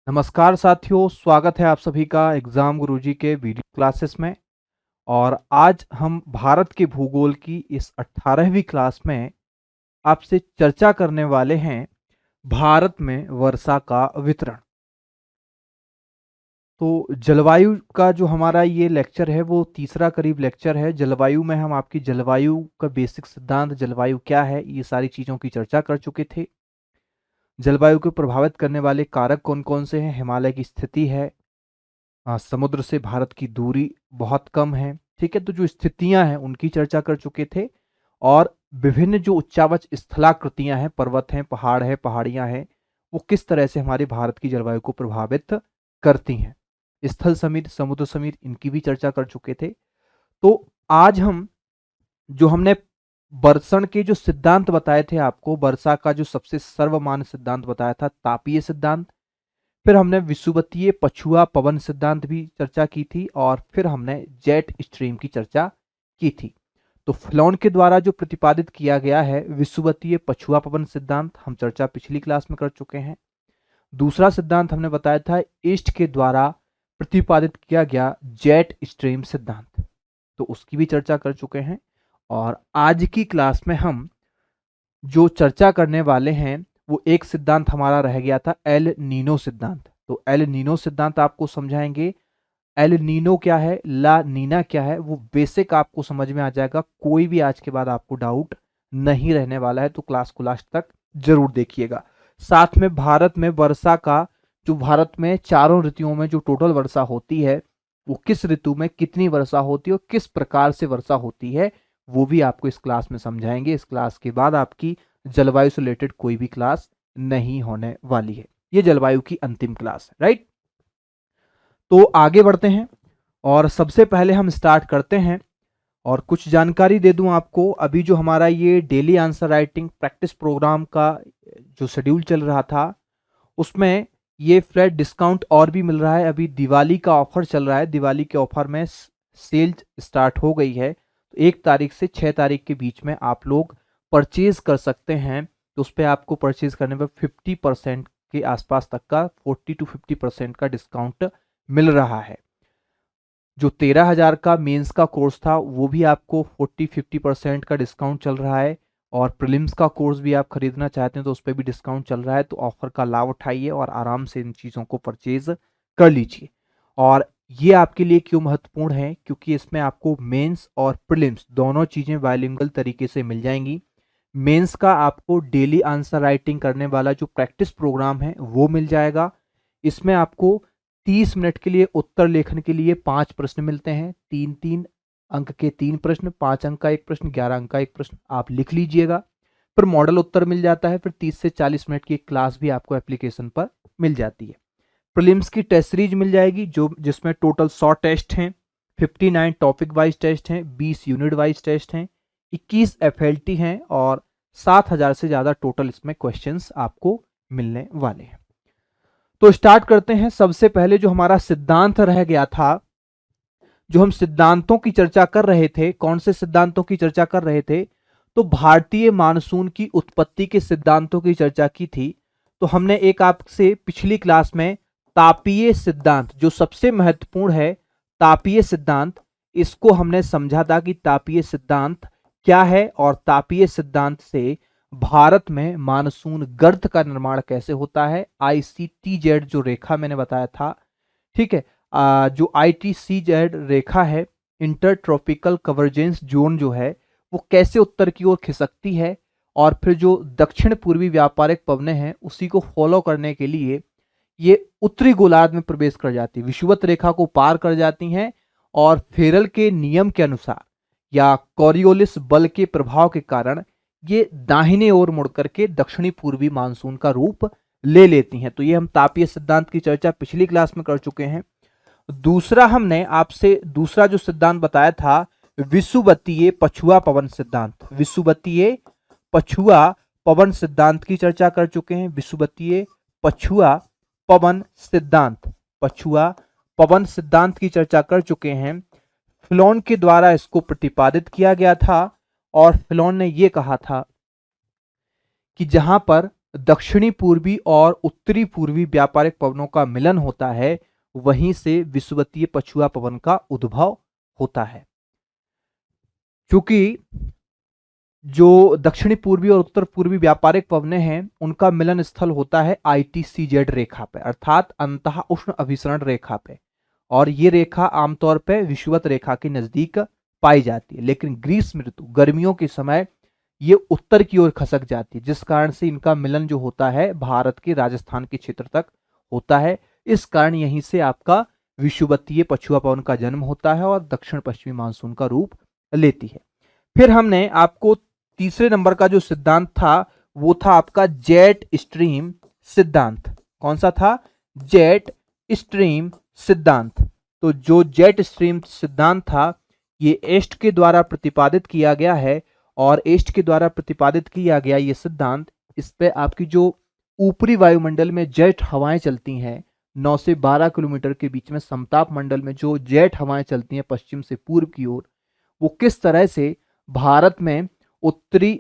नमस्कार साथियों, स्वागत है आप सभी का एग्जाम गुरुजी के वीडियो क्लासेस में। और आज हम भारत के भूगोल की इस 18वीं क्लास में आपसे चर्चा करने वाले हैं भारत में वर्षा का वितरण। तो जलवायु का जो हमारा ये लेक्चर है वो तीसरा करीब लेक्चर है। जलवायु में हम आपकी जलवायु का बेसिक सिद्धांत, जलवायु क्या है, ये सारी चीज़ों की चर्चा कर चुके थे। जलवायु को प्रभावित करने वाले कारक कौन कौन से हैं, हिमालय की स्थिति है, समुद्र से भारत की दूरी बहुत कम है, ठीक है। तो जो स्थितियां हैं उनकी चर्चा कर चुके थे। और विभिन्न जो उच्चावच स्थलाकृतियां हैं, पर्वत हैं, पहाड़ है, पहाड़ियां हैं, वो किस तरह से हमारे भारत की जलवायु को प्रभावित करती हैं। स्थल समीर, समुद्र समीर, इनकी भी चर्चा कर चुके थे। तो आज हम जो हमने वर्षण के जो सिद्धांत बताए थे आपको, वर्षा का जो सबसे सर्वमान्य सिद्धांत बताया था तापीय सिद्धांत, फिर हमने विषुवतीय पछुआ पवन सिद्धांत भी चर्चा की थी, और फिर हमने जेट स्ट्रीम की चर्चा की थी। तो फ्लॉन के द्वारा जो प्रतिपादित किया गया है विषुवतीय पछुआ पवन सिद्धांत, हम चर्चा पिछली क्लास में कर चुके हैं। दूसरा सिद्धांत हमने बताया था ईस्ट के द्वारा प्रतिपादित किया गया जेट स्ट्रीम सिद्धांत, तो उसकी भी चर्चा कर चुके हैं। और आज की क्लास में हम जो चर्चा करने वाले हैं वो एक सिद्धांत हमारा रह गया था, एल नीनो सिद्धांत। तो एल नीनो सिद्धांत आपको समझाएंगे। एल नीनो क्या है, ला नीना क्या है, वो बेसिक आपको समझ में आ जाएगा। कोई भी आज के बाद आपको डाउट नहीं रहने वाला है, तो क्लास को लास्ट तक जरूर देखिएगा। साथ में भारत में वर्षा का, जो भारत में चारों ऋतुओं में जो टोटल वर्षा होती है वो किस ऋतु में कितनी वर्षा होती है और किस प्रकार से वर्षा होती है, वो भी आपको इस क्लास में समझाएंगे। इस क्लास के बाद आपकी जलवायु से रिलेटेड कोई भी क्लास नहीं होने वाली है। ये जलवायु की अंतिम क्लास है, राइट। तो आगे बढ़ते हैं और सबसे पहले हम स्टार्ट करते हैं और कुछ जानकारी दे दूं आपको। अभी जो हमारा ये daily answer writing practice programme का जो शेड्यूल चल रहा था उसमें ये फ्लैट डिस्काउंट और भी मिल रहा है। अभी दिवाली का ऑफर चल रहा है, दिवाली के ऑफर में सेल स्टार्ट हो गई है। तो 1 तारीख से 6 तारीख के बीच में आप लोग परचेज कर सकते हैं। तो उस पर आपको परचेज करने पर 50% के आसपास तक का, 40 to 50% का डिस्काउंट मिल रहा है। जो 13,000 का मेंस का कोर्स था वो भी आपको 40-50% का डिस्काउंट चल रहा है। और प्रीलिम्स का कोर्स भी आप खरीदना चाहते हैं तो उस पर भी डिस्काउंट चल रहा है। तो ऑफर का लाभ उठाइए और आराम से इन चीज़ों को परचेज कर लीजिए। और ये आपके लिए क्यों महत्वपूर्ण है, क्योंकि इसमें आपको मेंस और प्रीलिम्स दोनों चीज़ें बायलिंगुअल तरीके से मिल जाएंगी। मेंस का आपको डेली आंसर राइटिंग करने वाला जो प्रैक्टिस प्रोग्राम है वो मिल जाएगा। इसमें आपको 30 मिनट के लिए उत्तर लेखन के लिए 5 प्रश्न मिलते हैं। 3-3 अंक के 3 प्रश्न, 5 अंक का 1 प्रश्न, 11 अंक का 1 प्रश्न, आप लिख लीजिएगा। फिर मॉडल उत्तर मिल जाता है। फिर 30 से 40 मिनट की क्लास भी आपको एप्लीकेशन पर मिल जाती है। प्रीलिम्स की टेस्ट सीरीज मिल जाएगी जो जिसमें टोटल 100 टेस्ट हैं, 59 टॉपिक वाइज टेस्ट हैं, 20 यूनिट वाइज टेस्ट हैं, 21 एफएलटी हैं और 7,000 से ज्यादा टोटल इसमें क्वेश्चंस आपको मिलने वाले हैं। तो स्टार्ट करते हैं। सबसे पहले जो हमारा सिद्धांत रह गया था, जो हम सिद्धांतों की चर्चा कर रहे थे, कौन से सिद्धांतों की चर्चा कर रहे थे, तो भारतीय मानसून की उत्पत्ति के सिद्धांतों की चर्चा की थी। तो हमने एक आपसे पिछली क्लास में तापीय सिद्धांत, जो सबसे महत्वपूर्ण है तापीय सिद्धांत, इसको हमने समझा था कि तापीय सिद्धांत क्या है और तापीय सिद्धांत से भारत में मानसून गर्त का निर्माण कैसे होता है। ICTZ जो रेखा मैंने बताया था, ठीक है, जो ITCZ रेखा है, इंटर ट्रॉपिकल कन्वर्जेंस जोन जो है, वो कैसे उत्तर की ओर खिसकती है और फिर जो दक्षिण पूर्वी व्यापारिक पवनें हैं उसी को फॉलो करने के लिए ये उत्तरी गोलार्ध में प्रवेश कर जाती है, विषुवत रेखा को पार कर जाती हैं और फेरल के नियम के अनुसार या कॉरियोलिस बल के प्रभाव के कारण ये दाहिने ओर मुड़ करके दक्षिणी पूर्वी मानसून का रूप ले लेती हैं। तो ये हम तापीय सिद्धांत की चर्चा पिछली क्लास में कर चुके हैं। दूसरा हमने आपसे दूसरा जो सिद्धांत बताया था विषुवतीय पछुआ पवन सिद्धांत, विषुवतीय पछुआ पवन सिद्धांत की चर्चा कर चुके हैं। विषुवतीय पछुआ पवन सिद्धांत, पछुआ पवन सिद्धांत की चर्चा कर चुके हैं। फ्लॉन के द्वारा इसको प्रतिपादित किया गया था और फ्लॉन ने यह कहा था कि जहां पर दक्षिणी पूर्वी और उत्तरी पूर्वी व्यापारिक पवनों का मिलन होता है, वहीं से विषुवतीय पछुआ पवन का उद्भव होता है। क्योंकि जो दक्षिणी पूर्वी और उत्तर पूर्वी व्यापारिक पवनें हैं, उनका मिलन स्थल होता है ITCZ रेखा पे, अर्थात अंतः उष्ण अभिसरण रेखा पे, और ये रेखा आमतौर पे विषुवत रेखा के नजदीक पाई जाती है। लेकिन ग्रीष्म ऋतु, गर्मियों के समय ये उत्तर की ओर खसक जाती है, जिस कारण से इनका मिलन जो होता है भारत के राजस्थान के क्षेत्र तक होता है। इस कारण यहीं से आपका विषुवतीय पछुआ पवन का जन्म होता है और दक्षिण पश्चिमी मानसून का रूप लेती है। फिर हमने आपको तीसरे नंबर का जो सिद्धांत था वो था आपका जेट स्ट्रीम सिद्धांत। कौन सा था? जेट स्ट्रीम सिद्धांत। तो जो जेट स्ट्रीम सिद्धांत था ये एस्ट के द्वारा प्रतिपादित किया गया है, और एस्ट के द्वारा प्रतिपादित किया गया ये सिद्धांत, इस पे आपकी जो ऊपरी वायुमंडल में जेट हवाएं चलती हैं 9 से 12 किलोमीटर के बीच में, समताप मंडल में जो जेट हवाएं चलती हैं पश्चिम से पूर्व की ओर, वो किस तरह से भारत में उत्तरी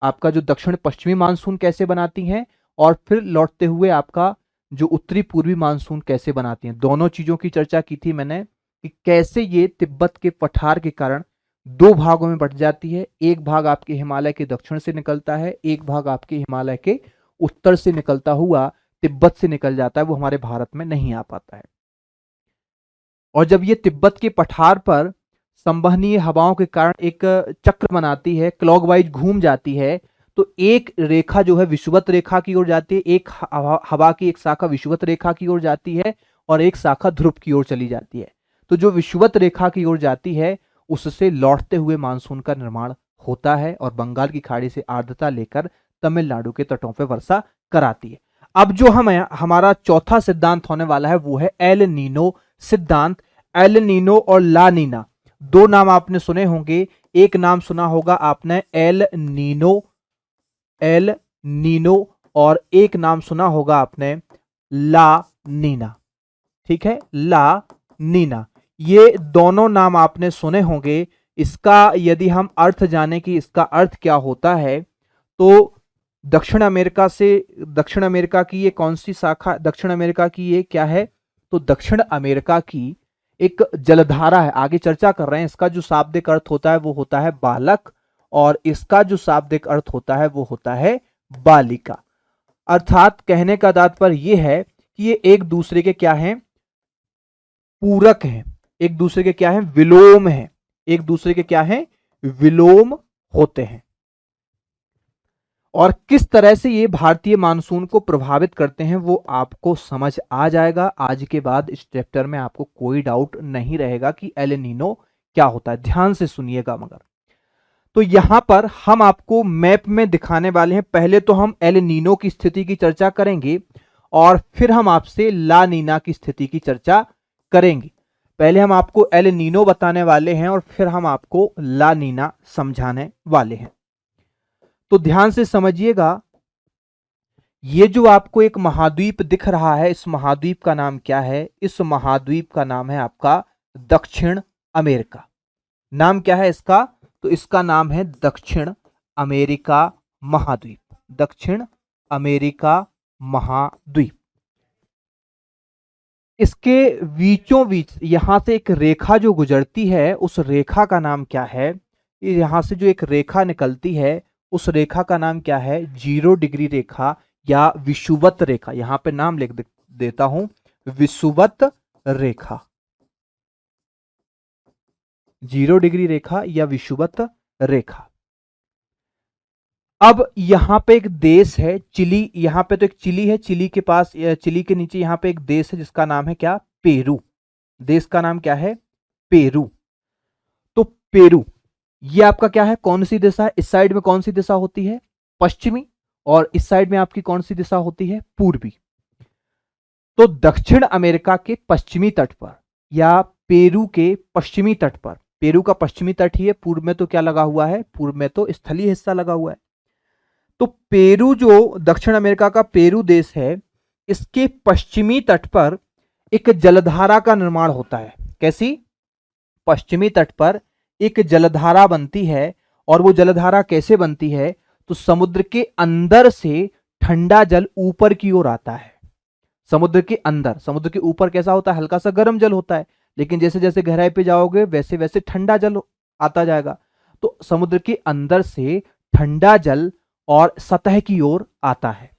आपका जो दक्षिण पश्चिमी मानसून कैसे बनाती हैं, और फिर लौटते हुए आपका जो उत्तरी पूर्वी मानसून कैसे बनाती हैं। दोनों चीजों की चर्चा की थी मैंने कि कैसे ये तिब्बत के पठार के कारण दो भागों में बट जाती है। एक भाग आपके हिमालय के दक्षिण से निकलता है, एक भाग आपके हिमालय के उत्तर से निकलता हुआ तिब्बत से निकल जाता है, वो हमारे भारत में नहीं आ पाता है। और जब ये तिब्बत के पठार पर संवहनीय हवाओं के कारण एक चक्र बनाती है, क्लॉकवाइज घूम जाती है, तो एक रेखा जो है विषुवत रेखा की ओर जाती है, एक हवा की एक शाखा विषुवत रेखा की ओर जाती है, और एक शाखा ध्रुव की ओर चली जाती है। तो जो विषुवत रेखा की ओर जाती है उससे लौटते हुए मानसून का निर्माण होता है, और बंगाल की खाड़ी से आर्द्रता लेकर तमिलनाडु के तटों पर वर्षा कराती है। अब जो हमारा चौथा सिद्धांत होने वाला है वो है एल नीनो सिद्धांत। एल नीनो और ला नीना दो नाम आपने सुने होंगे। एक नाम सुना होगा आपने एल नीनो, और एक नाम सुना होगा आपने ला नीना। ठीक है, ला नीना, ये दोनों नाम आपने सुने होंगे। इसका यदि हम अर्थ जाने कि इसका अर्थ क्या होता है, तो दक्षिण अमेरिका की ये कौन सी शाखा, दक्षिण अमेरिका की ये क्या है? तो दक्षिण अमेरिका की एक जलधारा है, आगे चर्चा कर रहे हैं। इसका जो शाब्दिक अर्थ होता है वो होता है बालक, और इसका जो शाब्दिक अर्थ होता है वो होता है बालिका। अर्थात कहने का तात्पर्य यह है कि ये एक दूसरे के क्या हैं? पूरक हैं। एक दूसरे के क्या हैं? विलोम हैं। एक दूसरे के क्या हैं? विलोम होते हैं। और किस तरह से ये भारतीय मानसून को प्रभावित करते हैं वो आपको समझ आ जाएगा। आज के बाद इस चैप्टर में आपको कोई डाउट नहीं रहेगा कि एल नीनो क्या होता है। ध्यान से सुनिएगा मगर। तो यहां पर हम आपको मैप में दिखाने वाले हैं। पहले तो हम एल नीनो की स्थिति की चर्चा करेंगे, और फिर हम आपसे ला नीना की स्थिति की चर्चा करेंगे। पहले हम आपको एल नीनो बताने वाले हैं, और फिर हम आपको ला नीना समझाने वाले हैं। तो ध्यान से समझिएगा, ये जो आपको एक महाद्वीप दिख रहा है, इस महाद्वीप का नाम क्या है? इस महाद्वीप का नाम है आपका दक्षिण अमेरिका। नाम क्या है इसका? तो इसका नाम है दक्षिण अमेरिका महाद्वीप। दक्षिण अमेरिका महाद्वीप। इसके बीचों बीच यहां से एक रेखा जो गुजरती है, उस रेखा का नाम क्या है? यहां से जो एक रेखा निकलती है उस रेखा का नाम क्या है? 0 डिग्री रेखा या विषुवत रेखा। यहां पे नाम लिख देता हूं, विषुवत रेखा। 0 डिग्री रेखा या विषुवत रेखा। अब यहां पे एक देश है चिली। यहां पे तो एक चिली है, चिली के पास, चिली के नीचे यहां पे एक देश है जिसका नाम है क्या? पेरू। देश का नाम क्या है? पेरू। तो पेरू ये आपका क्या है? कौन सी दिशा है? इस साइड में कौन सी दिशा होती है? पश्चिमी। और इस साइड में आपकी कौन सी दिशा होती है? पूर्वी। तो दक्षिण अमेरिका के पश्चिमी तट पर या पेरू के पश्चिमी तट पर, पेरू का पश्चिमी तट ही है, पूर्व में तो क्या लगा हुआ है? पूर्व में तो स्थलीय हिस्सा लगा हुआ है। तो पेरू जो दक्षिण अमेरिका का पेरू देश है, इसके पश्चिमी तट पर एक जलधारा का निर्माण होता है। कैसी? पश्चिमी तट पर एक जलधारा बनती है। और वो जलधारा कैसे बनती है? तो समुद्र के अंदर से ठंडा जल ऊपर की ओर आता है। समुद्र के अंदर, समुद्र के ऊपर कैसा होता है, हल्का सा गर्म जल होता है, लेकिन जैसे जैसे गहराई पे जाओगे वैसे वैसे ठंडा जल आता जाएगा। तो समुद्र के अंदर से ठंडा जल और सतह की ओर आता है।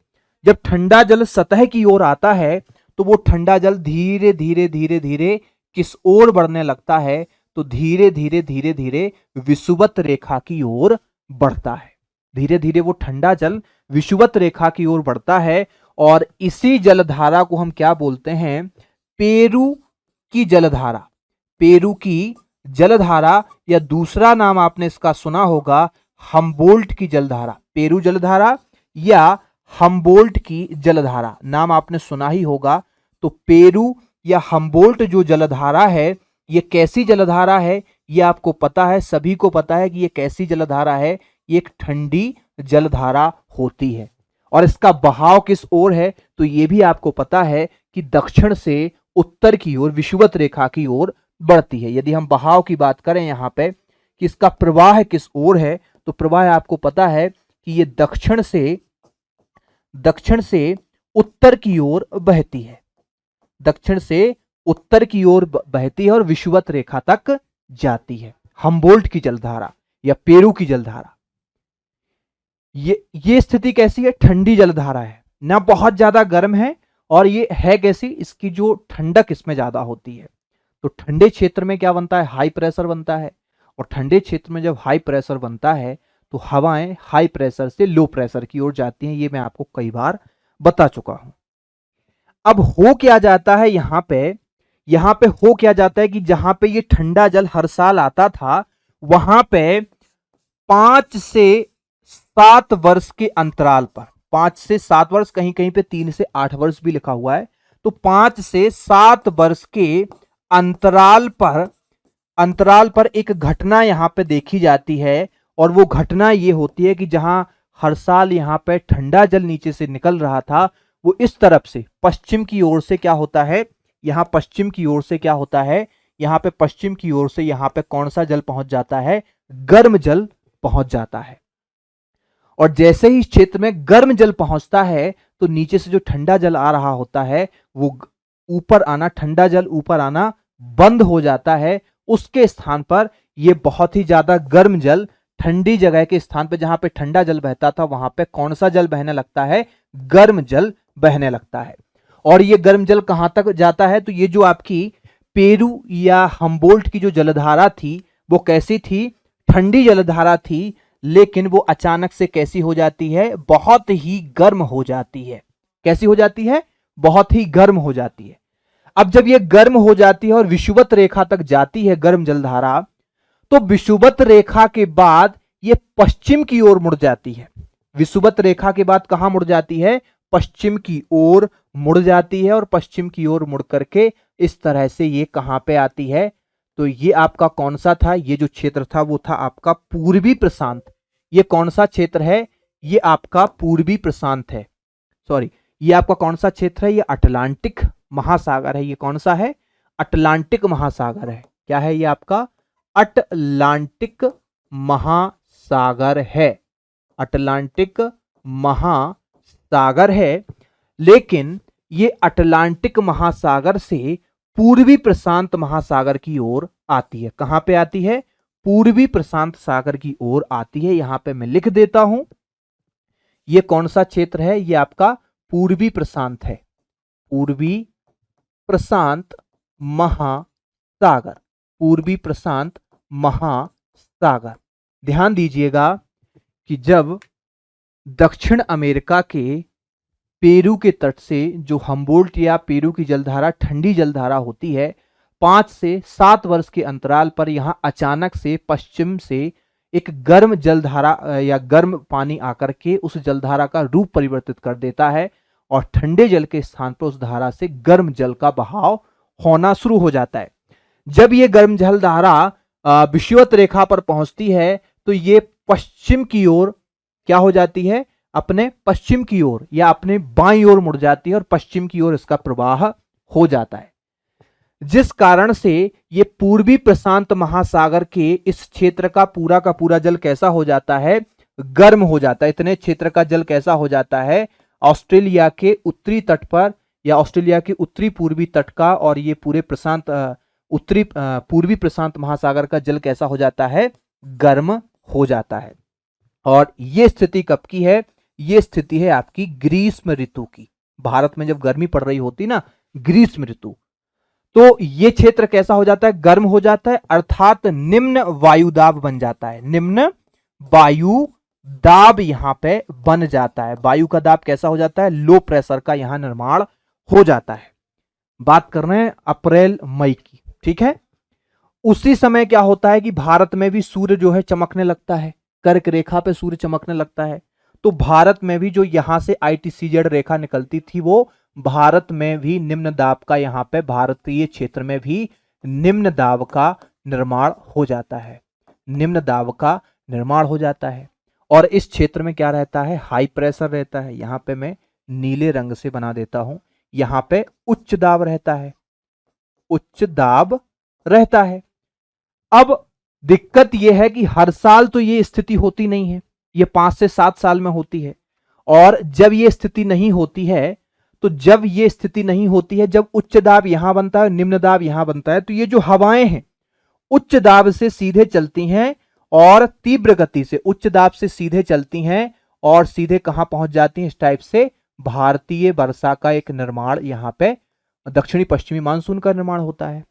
जब ठंडा जल सतह की ओर आता है तो वो ठंडा जल धीरे धीरे धीरे धीरे किस ओर बढ़ने लगता है, तो धीरे धीरे धीरे धीरे विषुवत रेखा की ओर बढ़ता है। धीरे धीरे वो ठंडा जल विषुवत रेखा की ओर बढ़ता है और इसी जलधारा को हम क्या बोलते हैं, पेरू की जलधारा। पेरू की जलधारा, या दूसरा नाम आपने इसका सुना होगा हम्बोल्ट की जलधारा। पेरू जलधारा या हम्बोल्ट की जलधारा नाम आपने सुना ही होगा। तो पेरू या हम्बोल्ट जो जलधारा है, ये कैसी जलधारा है, ये आपको पता है, सभी को पता है कि ये कैसी जलधारा है। ये एक ठंडी जलधारा होती है और इसका बहाव किस ओर है, तो ये भी आपको पता है कि दक्षिण से उत्तर की ओर विषुवत रेखा की ओर बढ़ती है। यदि हम बहाव की बात करें यहाँ पे कि इसका प्रवाह किस ओर है, तो प्रवाह आपको पता है कि ये दक्षिण से उत्तर की ओर बहती है। दक्षिण से उत्तर की ओर बहती है और विषुवत रेखा तक जाती है। हम्बोल्ट की जलधारा या पेरू की जलधारा, ये स्थिति कैसी है, ठंडी जलधारा है ना, बहुत ज्यादा गर्म है। और ये है कैसी, इसकी जो ठंडक इसमें ज्यादा होती है। तो ठंडे क्षेत्र में क्या बनता है, हाई प्रेशर बनता है। और ठंडे क्षेत्र में जब हाई प्रेशर बनता है तो हवाएं हाई प्रेशर से लो प्रेशर की ओर जाती हैं। ये मैं आपको कई बार बता चुका हूं। अब हो क्या जाता है यहां पे हो क्या जाता है कि जहां पे ये ठंडा जल हर साल आता था, वहां पे 5 से 7 वर्ष के अंतराल पर, 5 से 7 वर्ष, कहीं कहीं पे 3 से 8 वर्ष भी लिखा हुआ है, तो 5 से 7 वर्ष के अंतराल पर एक घटना यहां पे देखी जाती है। और वो घटना ये होती है कि जहां हर साल यहां पे ठंडा जल नीचे से निकल रहा था, वो इस तरफ से पश्चिम की ओर से क्या होता है, यहां पश्चिम की ओर से क्या होता है, यहां पे पश्चिम की ओर से यहां पे कौन सा जल पहुंच जाता है, गर्म जल पहुंच जाता है। और जैसे ही इस क्षेत्र में गर्म जल पहुंचता है तो नीचे से जो ठंडा जल आ रहा होता है वो ऊपर आना, ठंडा जल ऊपर आना बंद हो जाता है। उसके स्थान पर ये बहुत ही ज्यादा गर्म जल, ठंडी जगह के स्थान पे जहां पे ठंडा जल बहता था वहां पे कौन सा जल बहने लगता है, गर्म जल बहने लगता है। और ये गर्म जल कहां तक जाता है, तो ये जो आपकी पेरू या हम्बोल्ट की जो जलधारा थी वो कैसी थी, ठंडी जलधारा थी, लेकिन वो अचानक से कैसी हो जाती है, बहुत ही गर्म हो जाती है। कैसी हो जाती है, बहुत ही गर्म हो जाती है। अब जब ये गर्म हो जाती है और विषुवत रेखा तक जाती है गर्म जलधारा, तो विषुवत रेखा के बाद ये पश्चिम की ओर मुड़ जाती है। विषुवत रेखा के बाद कहां मुड़ जाती है, पश्चिम की ओर मुड़ जाती है। और पश्चिम की ओर मुड़ करके इस तरह से ये कहां पे आती है, तो ये आपका कौन सा था, ये जो क्षेत्र था वो था आपका पूर्वी प्रशांत। ये कौन सा क्षेत्र है, ये आपका पूर्वी प्रशांत है। सॉरी, ये आपका कौन सा क्षेत्र है, ये अटलांटिक महासागर है। ये कौन सा है, अटलांटिक महासागर है। क्या है ये आपका, अटलांटिक महासागर है। अटलांटिक महासागर है। लेकिन ये अटलांटिक महासागर से पूर्वी प्रशांत महासागर की ओर आती है। कहां पे आती है, पूर्वी प्रशांत सागर की ओर आती है। यहां पे मैं लिख देता हूं, ये कौन सा क्षेत्र है, ये आपका पूर्वी प्रशांत है। पूर्वी प्रशांत महासागर, पूर्वी प्रशांत महासागर। ध्यान दीजिएगा कि जब दक्षिण अमेरिका के पेरू के तट से जो हम्बोल्ट या पेरू की जलधारा ठंडी जलधारा होती है, 5 से 7 वर्ष के अंतराल पर यहां अचानक से पश्चिम से एक गर्म जलधारा या गर्म पानी आकर के उस जलधारा का रूप परिवर्तित कर देता है और ठंडे जल के स्थान पर उस धारा से गर्म जल का बहाव होना शुरू हो जाता है। जब ये गर्म जलधारा विषुवत रेखा पर पहुंचती है तो ये पश्चिम की ओर क्या हो जाती है, अपने पश्चिम की ओर या अपने बाईं ओर मुड़ जाती है और पश्चिम की ओर इसका प्रवाह हो जाता है, जिस कारण से ये पूर्वी प्रशांत महासागर के इस क्षेत्र का पूरा जल कैसा हो जाता है, गर्म हो जाता है। इतने क्षेत्र का जल कैसा हो जाता है, ऑस्ट्रेलिया के उत्तरी तट पर या ऑस्ट्रेलिया के उत्तरी पूर्वी तट का और ये पूरे उत्तरी पूर्वी प्रशांत महासागर का जल कैसा हो जाता है, गर्म हो जाता है। और ये स्थिति कब की है, ये स्थिति है आपकी ग्रीष्म ऋतु की। भारत में जब गर्मी पड़ रही होती ना, ग्रीष्म ऋतु, तो ये क्षेत्र कैसा हो जाता है, गर्म हो जाता है, अर्थात निम्न वायुदाब बन जाता है। निम्न वायु दाब यहां पे बन जाता है। वायु का दाब कैसा हो जाता है, लो प्रेशर का यहां निर्माण हो जाता है। बात कर रहे हैं अप्रैल मई की, ठीक है। उसी समय क्या होता है कि भारत में भी सूर्य जो है चमकने लगता है, कर्क रेखा पे सूर्य चमकने लगता है। तो भारत में भी जो यहां से ITCZ रेखा निकलती थी, वो भारत में भी निम्न दाब का, यहां पे भारतीय क्षेत्र में भी निम्न दाब का निर्माण हो जाता है। निम्न दाब का निर्माण हो जाता है और इस क्षेत्र में क्या रहता है, हाई प्रेशर रहता है। यहां पे मैं नीले रंग से बना देता हूं, यहां पे उच्च दाब रहता है, उच्च दाब रहता है। अब दिक्कत यह है कि हर साल तो ये स्थिति होती नहीं है, ये 5 से 7 साल में होती है। और जब ये स्थिति नहीं होती है, तो जब ये स्थिति नहीं होती है, जब उच्च दाब यहां बनता है, निम्न दाब यहां बनता है, तो ये जो हवाएं हैं उच्च दाब से सीधे चलती हैं और तीव्र गति से उच्च दाब से सीधे चलती हैं और सीधे कहां पहुंच जाती हैं, इस टाइप से भारतीय वर्षा का एक निर्माण, यहां पे दक्षिणी पश्चिमी मानसून का निर्माण होता है।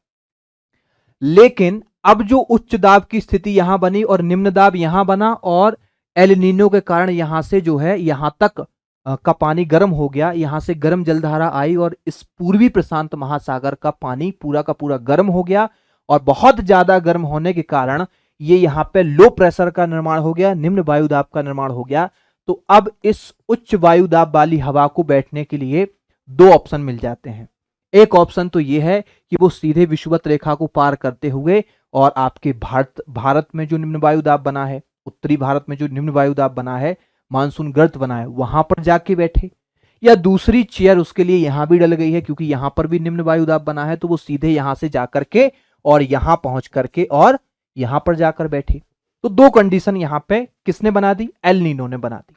लेकिन अब जो उच्च दाब की स्थिति यहां बनी और निम्न दाब यहां बना और एल नीनो के कारण यहां से जो है यहां तक का पानी गर्म हो गया, यहां से गर्म जलधारा आई और इस पूर्वी प्रशांत महासागर का पानी पूरा का पूरा गर्म हो गया और बहुत ज्यादा गर्म होने के कारण ये यहां पे लो प्रेशर का निर्माण हो गया, निम्न वायुदाब का निर्माण हो गया। तो अब इस उच्च वायुदाब वाली हवा को बैठने के लिए 2 ऑप्शन मिल जाते हैं। एक ऑप्शन तो यह है कि वो सीधे विषुवत रेखा को पार करते हुए और आपके भारत में जो निम्न वायुदाब बना है, उत्तरी भारत में जो निम्न वायुदाब बना है, मानसून गर्त बना है, वहां पर जाके बैठे। या दूसरी चेयर उसके लिए यहां भी डल गई है क्योंकि यहां पर भी निम्न वायुदाब बना है, तो वो सीधे यहां से जाकर के और यहां पहुंच करके और यहां पर जाकर बैठे। तो 2 कंडीशन यहां पे किसने बना दी, एल नीनो ने बना दी।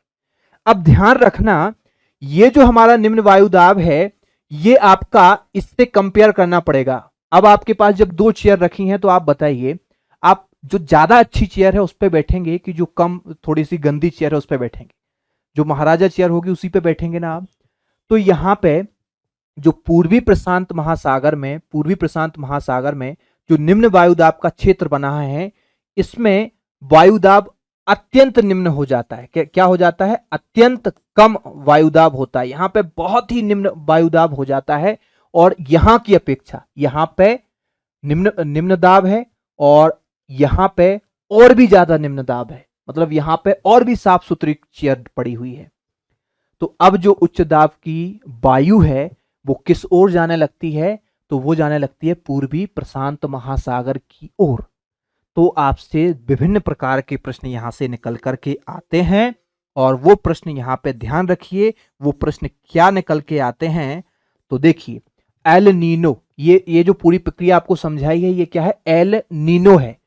अब ध्यान रखना, ये जो हमारा निम्न वायुदाब है, ये आपका इससे कंपेयर करना पड़ेगा। अब आपके पास जब 2 चेयर रखी हैं, तो आप बताइए, आप जो ज्यादा अच्छी चेयर है उस पर बैठेंगे कि जो कम थोड़ी सी गंदी चेयर है उस पर बैठेंगे? जो महाराजा चेयर होगी उसी पे बैठेंगे ना आप। तो यहां पे जो पूर्वी प्रशांत महासागर में जो निम्न वायुदाब का क्षेत्र बना है, इसमें वायुदाब अत्यंत निम्न हो जाता है। क्या हो जाता है, अत्यंत कम वायुदाब होता है। यहां पे बहुत ही निम्न वायुदाब हो जाता है और यहां की अपेक्षा यहां पे निम्न दाब है और यहां पे और भी ज्यादा निम्न दाब है, मतलब यहां पे और भी साफ सुथरी चेयर पड़ी हुई है। तो अब जो उच्च दाब की वायु है वो किस ओर जाने लगती है, तो वो जाने लगती है पूर्वी प्रशांत महासागर की ओर। तो आपसे विभिन्न प्रकार के प्रश्न यहां से निकल करके आते हैं और वो प्रश्न यहां पे ध्यान रखिए, वो प्रश्न क्या निकल के आते हैं। तो देखिए, एल नीनो, ये जो पूरी प्रक्रिया आपको समझाई है, ये क्या है, एल नीनो है।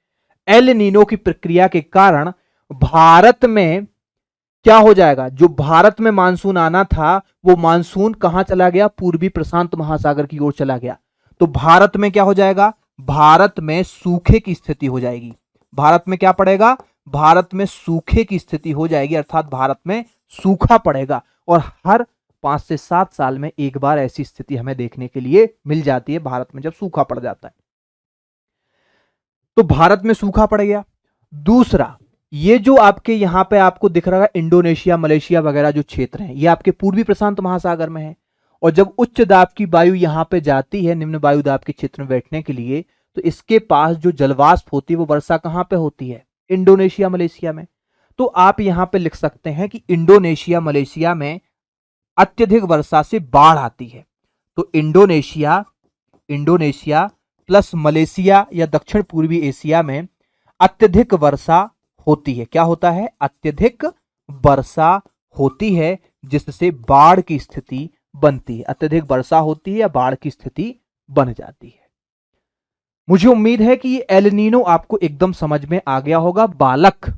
एल नीनो की प्रक्रिया के कारण भारत में क्या हो जाएगा, जो भारत में मानसून आना था वो मानसून कहां चला गया, पूर्वी प्रशांत महासागर की ओर चला गया। तो भारत में क्या हो जाएगा, भारत में सूखे की स्थिति हो जाएगी। भारत में क्या पड़ेगा, भारत में सूखे की स्थिति हो जाएगी, अर्थात भारत में सूखा पड़ेगा। और हर 5 से 7 साल में एक बार ऐसी स्थिति हमें देखने के लिए मिल जाती है, भारत में जब सूखा पड़ जाता है। तो भारत में सूखा पड़ गया। दूसरा, ये जो आपके यहां पे आपको दिख रहा है इंडोनेशिया, मलेशिया वगैरह जो क्षेत्र हैं, ये आपके पूर्वी प्रशांत महासागर में है। और जब उच्च दाब की वायु यहां पे जाती है निम्न वायु दाब के क्षेत्र में बैठने के लिए, तो इसके पास जो जलवाष्प होती है वो वर्षा कहां पे होती है, इंडोनेशिया मलेशिया में। तो आप यहां पे लिख सकते हैं कि इंडोनेशिया मलेशिया में अत्यधिक वर्षा से बाढ़ आती है। तो इंडोनेशिया प्लस मलेशिया या दक्षिण पूर्वी एशिया में अत्यधिक वर्षा होती है। क्या होता है, अत्यधिक वर्षा होती है, जिससे बाढ़ की स्थिति बनती है। अत्यधिक वर्षा होती है या बाढ़ की स्थिति बन जाती है। मुझे उम्मीद है कि ये एल नीनो आपको एकदम समझ में आ गया होगा। बालक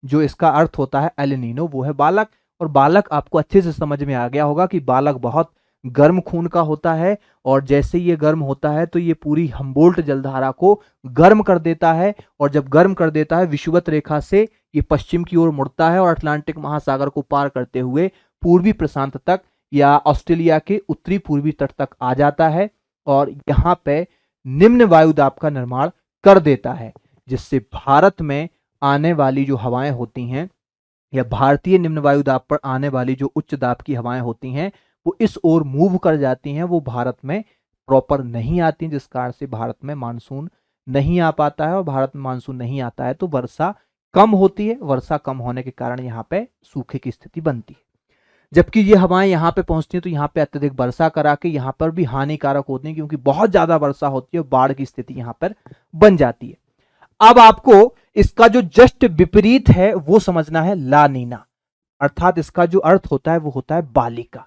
जो इसका अर्थ होता है एल नीनो, वो है बालक। और बालक आपको अच्छे से समझ में आ गया होगा कि बालक बहुत गर्म खून का होता है, और जैसे ये गर्म होता है तो ये पूरी हम्बोल्ट जलधारा को गर्म कर देता है, और जब गर्म कर देता है विषुवत रेखा से ये पश्चिम की ओर मुड़ता है और अटलांटिक महासागर को पार करते हुए पूर्वी प्रशांत तक या ऑस्ट्रेलिया के उत्तरी पूर्वी तट तक आ जाता है, और यहाँ पे निम्न वायुदाब का निर्माण कर देता है, जिससे भारत में आने वाली जो हवाएं होती हैं या भारतीय निम्न वायुदाब पर आने वाली जो उच्च दाब की हवाएं होती हैं वो इस ओर मूव कर जाती हैं, वो भारत में प्रॉपर नहीं आती, जिस कारण से भारत में मानसून नहीं आ पाता है, और भारत में मानसून नहीं आता है तो वर्षा कम होती है। वर्षा कम होने के कारण यहाँ पे सूखे की स्थिति बनती है। जबकि ये हवाएं यहाँ पे पहुंचती हैं तो यहाँ पे अत्यधिक वर्षा करा के यहाँ पर भी हानिकारक होती है, क्योंकि बहुत ज्यादा वर्षा होती है, बाढ़ की स्थिति यहाँ पर बन जाती है। अब आपको इसका जो जस्ट विपरीत है वो समझना है, ला नीना, अर्थात इसका जो अर्थ होता है वो होता है बालिका।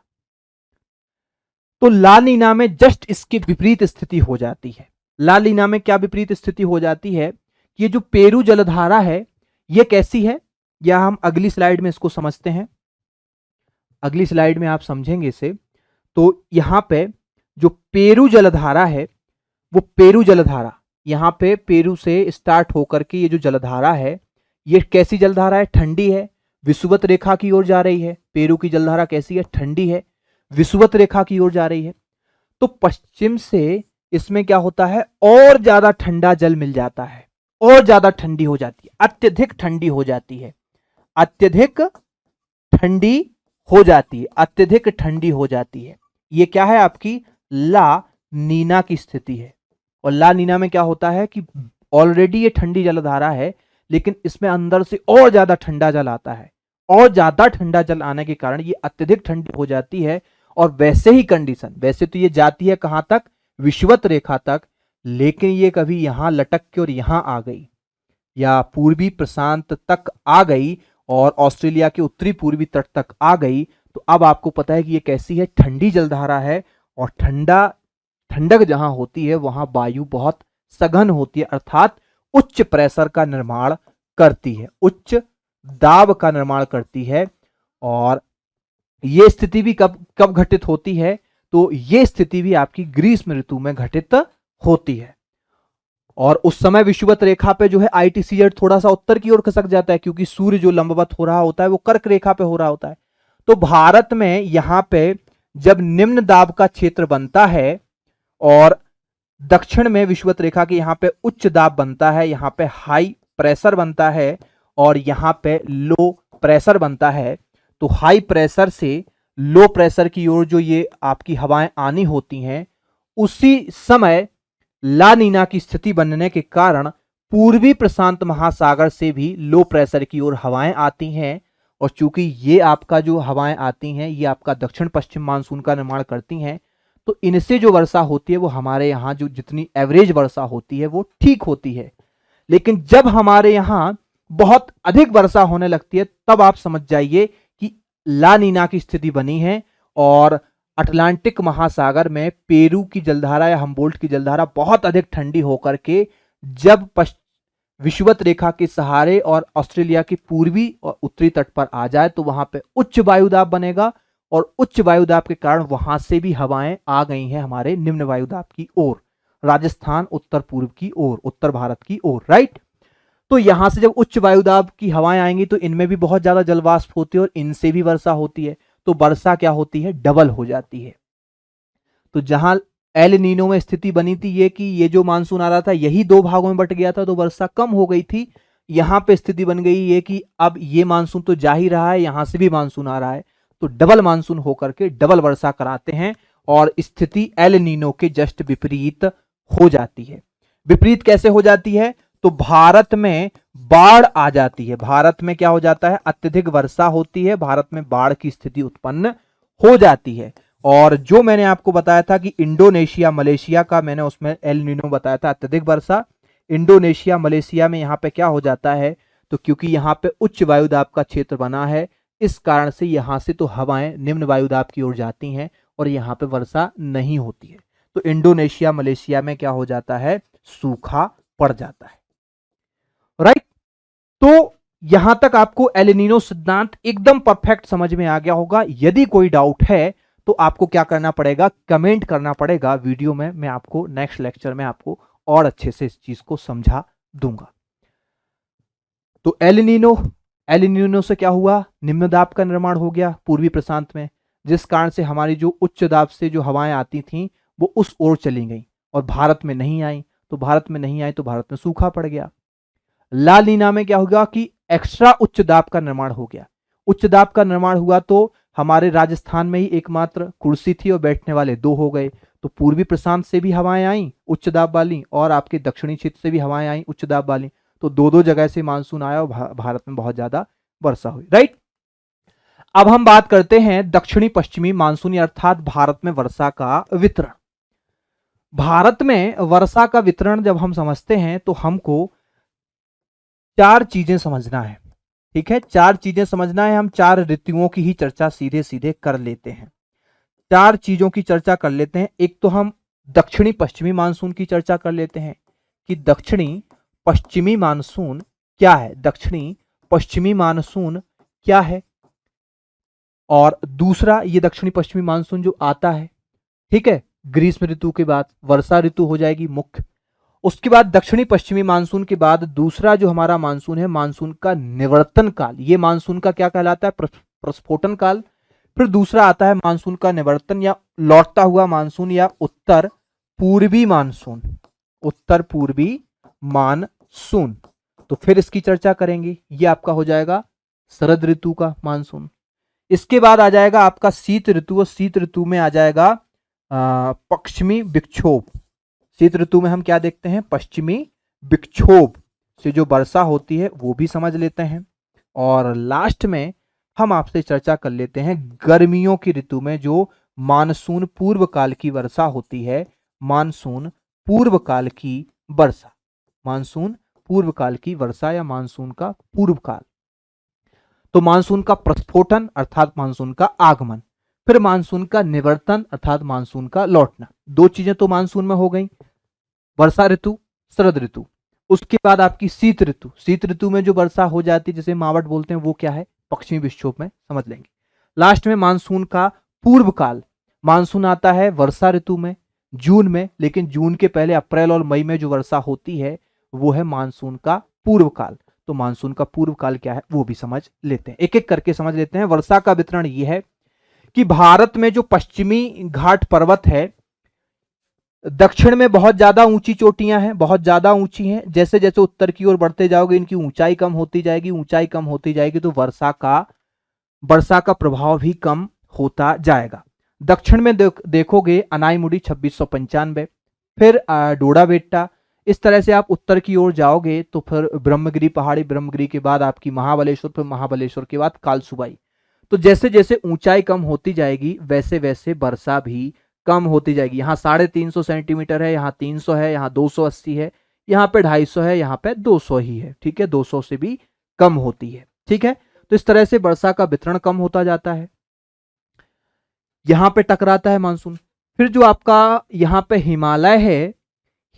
तो ला नीना में जस्ट इसके विपरीत स्थिति हो जाती है। ला नीना में क्या विपरीत स्थिति हो जाती है, ये जो पेरू जलधारा है ये कैसी है, या हम अगली स्लाइड में इसको समझते हैं। अगली स्लाइड में आप समझेंगे इसे। तो यहां पे जो पेरू जलधारा है, वो पेरू जलधारा यहां पे पेरू से स्टार्ट होकर के ये जो जलधारा है ये कैसी जलधारा है, ठंडी है, विषुवत रेखा की ओर जा रही है। पेरू की जलधारा कैसी है, ठंडी है, विषुवत रेखा की ओर जा रही है। तो पश्चिम से इसमें क्या होता है, और ज्यादा ठंडा जल मिल जाता है, और ज्यादा ठंडी हो जाती है, अत्यधिक ठंडी हो जाती है, अत्यधिक ठंडी हो जाती है, अत्यधिक ठंडी हो जाती है। ये क्या है, आपकी ला नीना की स्थिति है। और ला नीना में क्या होता है कि ऑलरेडी ये ठंडी जलधारा है, लेकिन इसमें अंदर से और ज्यादा ठंडा जल आता है, और ज्यादा ठंडा जल आने के कारण ये अत्यधिक ठंडी हो जाती है। और वैसे ही कंडीशन, वैसे तो ये जाती है कहां तक, विषुवत रेखा तक, लेकिन ये कभी यहां लटक के और यहां आ गई, या पूर्वी प्रशांत तक आ गई, और ऑस्ट्रेलिया के उत्तरी पूर्वी तट तक आ गई, तो अब आपको पता है कि ये कैसी है, ठंडी जलधारा है। और ठंडक जहां होती है वहां वायु बहुत सघन होती है, अर्थात उच्च प्रेशर का निर्माण करती है, उच्च दाब का निर्माण करती है। और यह स्थिति भी कब कब घटित होती है, तो यह स्थिति भी आपकी ग्रीष्म ऋतु में घटित होती है। और उस समय विषुवत रेखा पे जो है ITCZ थोड़ा सा उत्तर की ओर खसक जाता है, क्योंकि सूर्य जो लंबवत हो रहा होता है वो कर्क रेखा पे हो रहा होता है। तो भारत में यहां पे जब निम्न दाब का क्षेत्र बनता है और दक्षिण में विषुवत रेखा के यहां पे उच्च दाब बनता है, यहां पे हाई प्रेशर बनता है और यहां पे लो प्रेशर बनता है, तो हाई प्रेशर से लो प्रेशर की ओर जो ये आपकी हवाएं आनी होती हैं, उसी समय ला नीना की स्थिति बनने के कारण पूर्वी प्रशांत महासागर से भी लो प्रेशर की ओर हवाएं आती हैं। और चूंकि ये आपका जो हवाएं आती हैं ये आपका दक्षिण पश्चिम मानसून का निर्माण करती हैं, तो इनसे जो वर्षा होती है वो हमारे यहाँ जो जितनी एवरेज वर्षा होती है वो ठीक होती है। लेकिन जब हमारे यहाँ बहुत अधिक वर्षा होने लगती है तब आप समझ जाइए कि ला नीना की स्थिति बनी है, और अटलांटिक महासागर में पेरू की जलधारा या हम्बोल्ट की जलधारा बहुत अधिक ठंडी होकर के जब विषुवत रेखा के सहारे और ऑस्ट्रेलिया के पूर्वी और उत्तरी तट पर आ जाए तो वहां पे उच्च वायुदाब बनेगा, और उच्च वायुदाब के कारण वहां से भी हवाएं आ गई हैं हमारे निम्न वायुदाब की ओर, राजस्थान उत्तर पूर्व की ओर, उत्तर भारत की ओर, राइट। तो यहां से जब उच्च वायुदाब की हवाएं आएंगी तो इनमें भी बहुत ज्यादा जलवाष्प होती है और इनसे भी वर्षा होती है, तो वर्षा क्या होती है, डबल हो जाती है। तो जहां एल नीनो में स्थिति बनी थी ये कि ये जो मानसून आ रहा था यही दो भागों में बट गया था तो वर्षा कम हो गई थी, यहां पे स्थिति बन गई ये कि अब ये मानसून तो जा ही रहा है, यहां से भी मानसून आ रहा है, तो डबल मानसून होकर के डबल वर्षा कराते हैं, और स्थिति एल नीनो के जस्ट विपरीत हो जाती है। विपरीत कैसे हो जाती है, तो भारत में बाढ़ आ जाती है। भारत में क्या हो जाता है, अत्यधिक वर्षा होती है, भारत में बाढ़ की स्थिति उत्पन्न हो जाती है। और जो मैंने आपको बताया था कि इंडोनेशिया मलेशिया का, मैंने उसमें एल नीनो बताया था अत्यधिक वर्षा, इंडोनेशिया मलेशिया में यहाँ पे क्या हो जाता है, तो क्योंकि यहाँ पे उच्च वायुदाब का क्षेत्र बना है इस कारण से यहाँ से तो हवाएं निम्न वायुदाब की ओर जाती हैं और यहाँ पे वर्षा नहीं होती है, तो इंडोनेशिया मलेशिया में क्या हो जाता है, सूखा पड़ जाता है, राइट। तो यहां तक आपको एल नीनो सिद्धांत एकदम परफेक्ट समझ में आ गया होगा। यदि कोई डाउट है तो आपको क्या करना पड़ेगा, कमेंट करना पड़ेगा वीडियो में, मैं आपको नेक्स्ट लेक्चर में आपको और अच्छे से इस चीज को समझा दूंगा। तो एल नीनो से क्या हुआ, निम्न दाब का निर्माण हो गया पूर्वी प्रशांत में, जिस कारण से हमारी जो उच्च दाब से जो हवाएं आती थीं वो उस ओर चली गई और भारत में नहीं आई। तो भारत में सूखा पड़ गया। ला नीना में क्या होगा कि एक्स्ट्रा उच्च दाब का निर्माण हो गया। उच्च दाब का निर्माण हुआ तो हमारे राजस्थान में ही एकमात्र कुर्सी थी और बैठने वाले दो हो गए। तो पूर्वी प्रशांत से भी हवाएं आई उच्च दाब वाली और आपके दक्षिणी क्षेत्र से भी हवाएं आई उच्च दाब वाली। तो दो दो जगह से मानसून आया और भारत में बहुत ज्यादा वर्षा हुई। राइट, अब हम बात करते हैं दक्षिणी पश्चिमी मानसून अर्थात भारत में वर्षा का वितरण। भारत में वर्षा का वितरण जब हम समझते हैं तो हमको चार चीजें समझना है। ठीक है, चार चीजें समझना है। हम चार ऋतुओं की ही चर्चा सीधे सीधे कर लेते हैं। चार चीजों की चर्चा कर लेते हैं। एक तो हम दक्षिणी पश्चिमी मानसून की चर्चा कर लेते हैं कि दक्षिणी पश्चिमी मानसून क्या है, दक्षिणी पश्चिमी मानसून क्या है। और दूसरा, ये दक्षिणी पश्चिमी मानसून जो आता है, ठीक है, ग्रीष्म ऋतु के बाद वर्षा ऋतु हो जाएगी मुख्य। उसके बाद दक्षिणी पश्चिमी मानसून के बाद दूसरा जो हमारा मानसून है, मानसून का निवर्तन काल। ये मानसून का क्या कहलाता है, प्रस्फोटन काल। फिर दूसरा आता है मानसून का निवर्तन या लौटता हुआ मानसून या उत्तर पूर्वी मानसून, उत्तर पूर्वी मानसून। तो फिर इसकी चर्चा करेंगे। ये आपका हो जाएगा शरद ऋतु का मानसून। इसके बाद आ जाएगा आपका शीत ऋतु और शीत ऋतु में आ जाएगा पश्चिमी विक्षोभ। शीत ऋतु में हम क्या देखते हैं, पश्चिमी विक्षोभ से जो वर्षा होती है वो भी समझ लेते हैं। और लास्ट में हम आपसे चर्चा कर लेते हैं गर्मियों की ऋतु में जो मानसून पूर्व काल की वर्षा होती है, मानसून पूर्व काल की वर्षा, मानसून पूर्व काल की वर्षा या मानसून का पूर्व काल। तो मानसून का प्रस्फोटन अर्थात मानसून का आगमन, फिर मानसून का निवर्तन अर्थात मानसून का लौटना। दो चीजें तो मानसून में हो गई, वर्षा ऋतु, शरद ऋतु। उसके बाद आपकी शीत ऋतु, शीत ऋतु में जो वर्षा हो जाती है जिसे मावट बोलते हैं वो क्या है, पश्चिमी विक्षोभ में समझ लेंगे। लास्ट में मानसून का पूर्व काल, मानसून आता है वर्षा ऋतु में जून में, लेकिन जून के पहले अप्रैल और मई में जो वर्षा होती है वो है मानसून का पूर्व काल। तो मानसून का पूर्व काल क्या है वो भी समझ लेते हैं, एक एक करके समझ लेते हैं। वर्षा का वितरण यह है कि भारत में जो पश्चिमी घाट पर्वत है, दक्षिण में बहुत ज्यादा ऊंची चोटियां हैं, बहुत ज्यादा ऊंची हैं। जैसे जैसे उत्तर की ओर बढ़ते जाओगे इनकी ऊंचाई कम होती जाएगी, ऊंचाई कम होती जाएगी तो वर्षा का प्रभाव भी कम होता जाएगा। दक्षिण में देखोगे अनाईमुड़ी 2695, फिर डोडाबेट्टा। इस तरह से आप उत्तर की ओर जाओगे तो फिर ब्रह्मगिरी पहाड़ी, ब्रह्मगिरी के बाद आपकी महाबलेश्वर, फिर महाबलेश्वर के बाद कालसुबाई। तो जैसे जैसे ऊंचाई कम होती जाएगी वैसे वैसे वर्षा भी कम होती जाएगी। यहाँ 350 सेंटीमीटर है, यहाँ 300 है, यहाँ 280 है, यहाँ पे 250 है, यहाँ पे 200 ही है। ठीक है, 200 से भी कम होती है। ठीक है, तो इस तरह से वर्षा का वितरण कम होता जाता है। यहाँ पे टकराता है मानसून। फिर जो आपका यहाँ पे हिमालय है,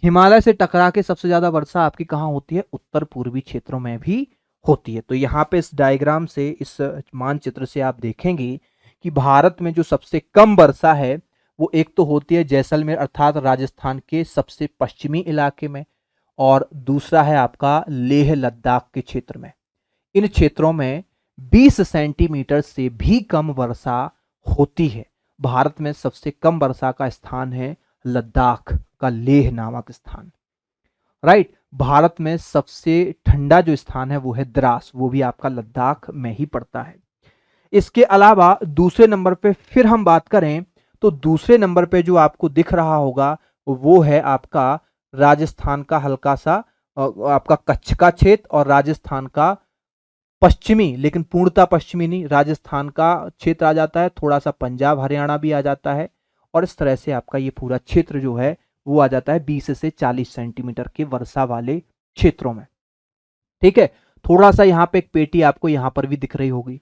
हिमालय से टकरा के सबसे ज्यादा वर्षा आपकी कहाँ होती है, उत्तर पूर्वी क्षेत्रों में भी होती है। तो यहाँ पे इस डायग्राम से, इस मानचित्र से आप देखेंगे कि भारत में जो सबसे कम वर्षा है वो एक तो होती है जैसलमेर अर्थात राजस्थान के सबसे पश्चिमी इलाके में, और दूसरा है आपका लेह लद्दाख के क्षेत्र में। इन क्षेत्रों में 20 सेंटीमीटर से भी कम वर्षा होती है। भारत में सबसे कम वर्षा का स्थान है लद्दाख का लेह नामक स्थान। राइट, भारत में सबसे ठंडा जो स्थान है वो है द्रास, वो भी आपका लद्दाख में ही पड़ता है। इसके अलावा दूसरे नंबर पे फिर हम बात करें तो दूसरे नंबर पे जो आपको दिख रहा होगा वो है आपका राजस्थान का हल्का सा आपका कच्छ का क्षेत्र और राजस्थान का पश्चिमी, लेकिन पूर्णतः पश्चिमी नहीं, राजस्थान का क्षेत्र आ जाता है, थोड़ा सा पंजाब हरियाणा भी आ जाता है। और इस तरह से आपका ये पूरा क्षेत्र जो है वो आ जाता है 20 से 40 सेंटीमीटर के वर्षा वाले क्षेत्रों में। ठीक है, थोड़ा सा यहाँ पे एक पेटी आपको यहाँ पर भी दिख रही होगी।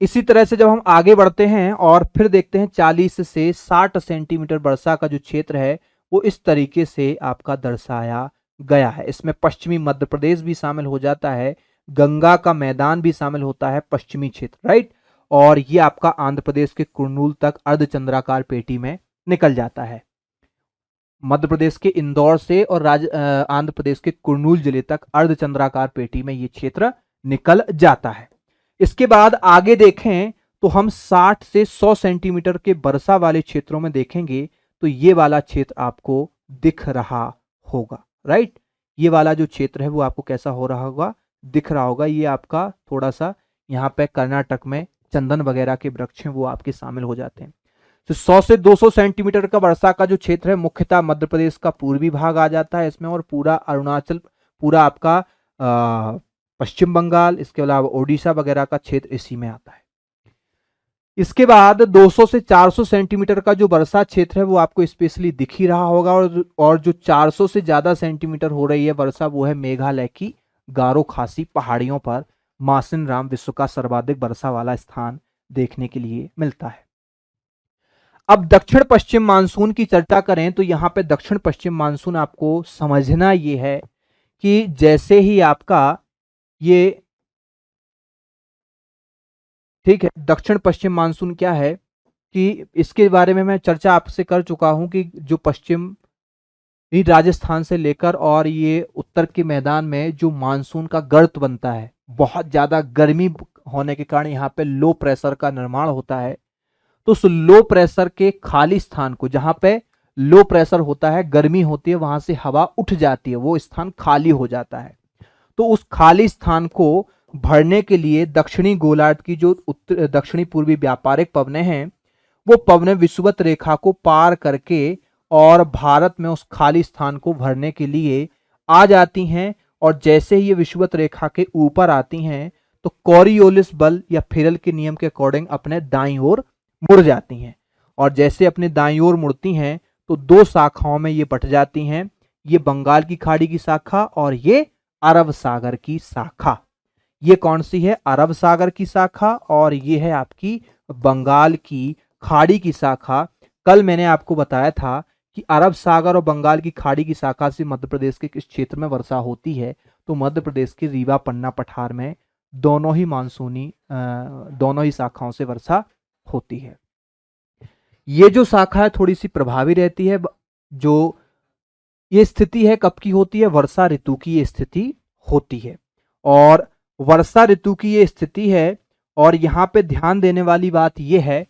इसी तरह से जब हम आगे बढ़ते हैं और फिर देखते हैं 40 से 60 सेंटीमीटर वर्षा का जो क्षेत्र है वो इस तरीके से आपका दर्शाया गया है। इसमें पश्चिमी मध्य प्रदेश भी शामिल हो जाता है, गंगा का मैदान भी शामिल होता है, पश्चिमी क्षेत्र, राइट। और ये आपका आंध्र प्रदेश के कुर्नूल तक अर्धचंद्राकार पेटी में निकल जाता है। मध्य प्रदेश के इंदौर से और आंध्र प्रदेश के कुर्नूल जिले तक अर्धचंद्राकार पेटी में ये क्षेत्र निकल जाता है। इसके बाद आगे देखें तो हम 60 से 100 सेंटीमीटर के वर्षा वाले क्षेत्रों में देखेंगे तो ये वाला क्षेत्र आपको दिख रहा होगा, राइट। ये वाला जो क्षेत्र है वो आपको कैसा हो रहा होगा, दिख रहा होगा। ये आपका थोड़ा सा यहाँ पे कर्नाटक में चंदन वगैरह के वृक्ष हैं वो आपके शामिल हो जाते हैं। तो 100 से 200 सेंटीमीटर का वर्षा का जो क्षेत्र है मुख्यतः मध्य प्रदेश का पूर्वी भाग आ जाता है इसमें, और पूरा अरुणाचल, पूरा आपका पश्चिम बंगाल, इसके अलावा ओडिशा वगैरह का क्षेत्र इसी में आता है। इसके बाद 200 से 400 सेंटीमीटर का जो वर्षा क्षेत्र है वो आपको स्पेशली दिख ही रहा होगा, और जो 400 से ज्यादा सेंटीमीटर हो रही है वर्षा वो है मेघालय की गारो खासी पहाड़ियों पर। मासिन राम विश्व का सर्वाधिक वर्षा वाला स्थान देखने के लिए मिलता है। अब दक्षिण पश्चिम मानसून की चर्चा करें तो यहां पे दक्षिण पश्चिम मानसून आपको समझना ये है कि जैसे ही आपका ये, ठीक है, दक्षिण पश्चिम मानसून क्या है कि इसके बारे में मैं चर्चा आपसे कर चुका हूं कि जो पश्चिम राजस्थान से लेकर और ये उत्तर के मैदान में जो मानसून का गर्त बनता है, बहुत ज्यादा गर्मी होने के कारण यहाँ पे लो प्रेशर का निर्माण होता है। तो उस लो प्रेशर के खाली स्थान को, जहां पे लो प्रेशर होता है, गर्मी होती है, वहां से हवा उठ जाती है, वो स्थान खाली हो जाता है। तो उस खाली स्थान को भरने के लिए दक्षिणी गोलार्ध की जो उत्तर दक्षिणी पूर्वी व्यापारिक पवनें हैं वो पवनें विषुवत रेखा को पार करके और भारत में उस खाली स्थान को भरने के लिए आ जाती हैं, और जैसे ही ये विषुवत रेखा के ऊपर आती हैं तो कोरियोलिस बल या फेरल के नियम के अकॉर्डिंग अपने दाईं ओर मुड़ जाती हैं, और जैसे अपने दाईं ओर मुड़ती हैं तो दो शाखाओं में ये बट जाती हैं, ये बंगाल की खाड़ी की शाखा और ये अरब सागर की शाखा। ये कौन सी है, अरब सागर की शाखा, और ये है आपकी बंगाल की खाड़ी की शाखा। कल मैंने आपको बताया था कि अरब सागर और बंगाल की खाड़ी की शाखा से मध्य प्रदेश के किस क्षेत्र में वर्षा होती है, तो मध्य प्रदेश के रीवा पन्ना पठार में दोनों ही मानसूनी दोनों ही शाखाओं से वर्षा होती है। ये जो शाखा है थोड़ी सी प्रभावी रहती है। जो ये स्थिति है कब की होती है, वर्षा ऋतु की ये स्थिति होती है, और वर्षा ऋतु की ये स्थिति है। और यहाँ पे ध्यान देने वाली बात ये है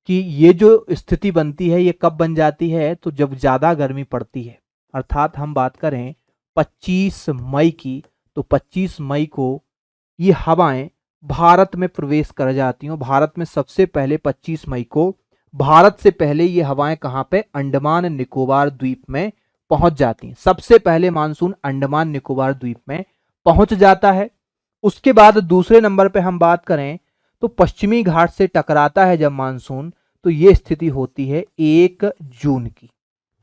कि ये जो स्थिति बनती है ये कब बन जाती है, तो जब ज्यादा गर्मी पड़ती है, अर्थात हम बात करें 25 मई की, तो 25 मई को ये हवाएं भारत में प्रवेश कर जाती हैं। भारत में सबसे पहले 25 मई को, भारत से पहले ये हवाएं कहां पे, अंडमान निकोबार द्वीप में पहुंच जाती हैं। सबसे पहले मानसून अंडमान निकोबार द्वीप में पहुंच जाता है। उसके बाद दूसरे नंबर पे हम बात करें तो पश्चिमी घाट से टकराता है जब मानसून, तो ये स्थिति होती है 1 जून की।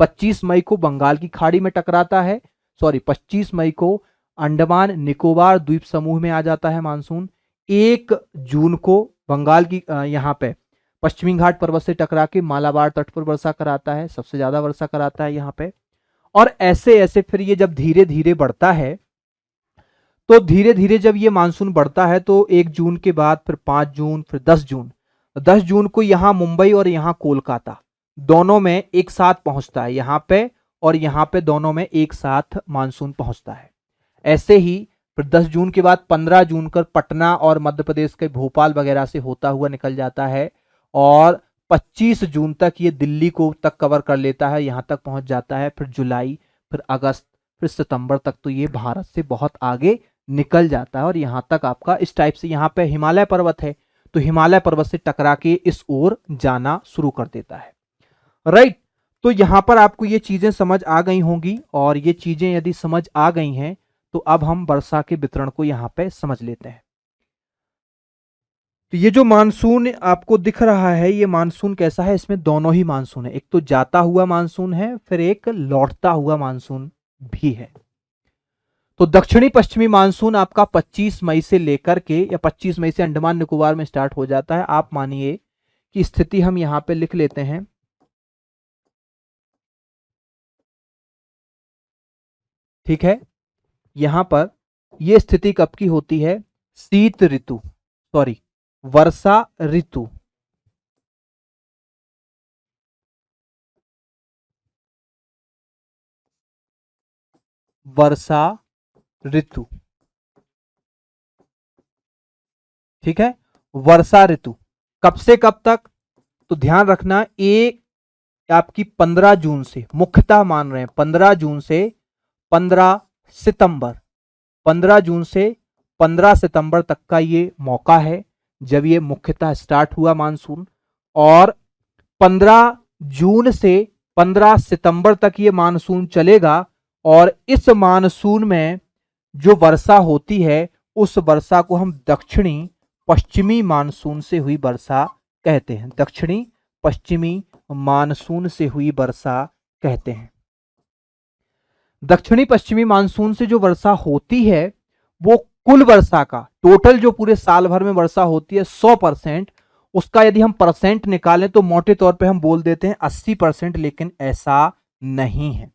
25 मई को बंगाल की खाड़ी में टकराता है, 25 मई को अंडमान निकोबार द्वीप समूह में आ जाता है मानसून। 1 जून को बंगाल की यहाँ पे पश्चिमी घाट पर्वत से टकरा के मालाबार तट पर वर्षा कराता है, सबसे ज्यादा वर्षा कराता है यहाँ पे। और ऐसे ऐसे फिर ये जब धीरे धीरे बढ़ता है, तो धीरे धीरे जब ये मानसून बढ़ता है तो 1 जून के बाद फिर 5 जून, फिर 10 जून को यहाँ मुंबई और यहाँ कोलकाता दोनों में एक साथ पहुंचता है, यहाँ पे और यहाँ पे दोनों में एक साथ मानसून पहुंचता है। ऐसे ही फिर 10 जून के बाद 15 जून कर पटना और मध्य प्रदेश के भोपाल वगैरह से होता हुआ निकल जाता है, और 25 जून तक ये दिल्ली को तक कवर कर लेता है, यहाँ तक पहुंच जाता है। फिर जुलाई, फिर अगस्त, फिर सितंबर तक तो ये भारत से बहुत आगे निकल जाता है, और यहाँ तक आपका इस टाइप से, यहाँ पे हिमालय पर्वत है तो हिमालय पर्वत से टकरा के इस ओर जाना शुरू कर देता है, राइट। तो यहाँ पर आपको ये चीजें समझ आ गई होंगी, और ये चीजें यदि समझ आ गई हैं तो अब हम वर्षा के वितरण को यहाँ पे समझ लेते हैं। तो ये जो मानसून आपको दिख रहा है, ये मानसून कैसा है, इसमें दोनों ही मानसून है, एक तो जाता हुआ मानसून है, फिर एक लौटता हुआ मानसून भी है। तो दक्षिणी पश्चिमी मानसून आपका 25 मई से लेकर के, या 25 मई से अंडमान निकोबार में स्टार्ट हो जाता है। आप मानिए कि स्थिति हम यहां पे लिख लेते हैं, ठीक है। यहां पर ये स्थिति कब की होती है? शीत ऋतु, सॉरी वर्षा ऋतु। वर्षा ऋतु, ठीक है। वर्षा ऋतु कब से कब तक? तो ध्यान रखना, एक आपकी 15 जून से, मुख्यतः मान रहे हैं 15 जून से 15 सितंबर, 15 जून से 15 सितंबर तक का ये मौका है जब ये मुख्यतः स्टार्ट हुआ मानसून। और 15 जून से 15 सितंबर तक ये मानसून चलेगा। और इस मानसून में जो वर्षा होती है उस वर्षा को हम दक्षिणी पश्चिमी मानसून से हुई वर्षा कहते हैं। दक्षिणी पश्चिमी मानसून से हुई वर्षा कहते हैं। दक्षिणी पश्चिमी मानसून से जो वर्षा होती है वो कुल वर्षा का, टोटल जो पूरे साल भर में वर्षा होती है 100%, उसका यदि हम परसेंट निकालें तो मोटे तौर पे हम बोल देते हैं 80%, लेकिन ऐसा नहीं है।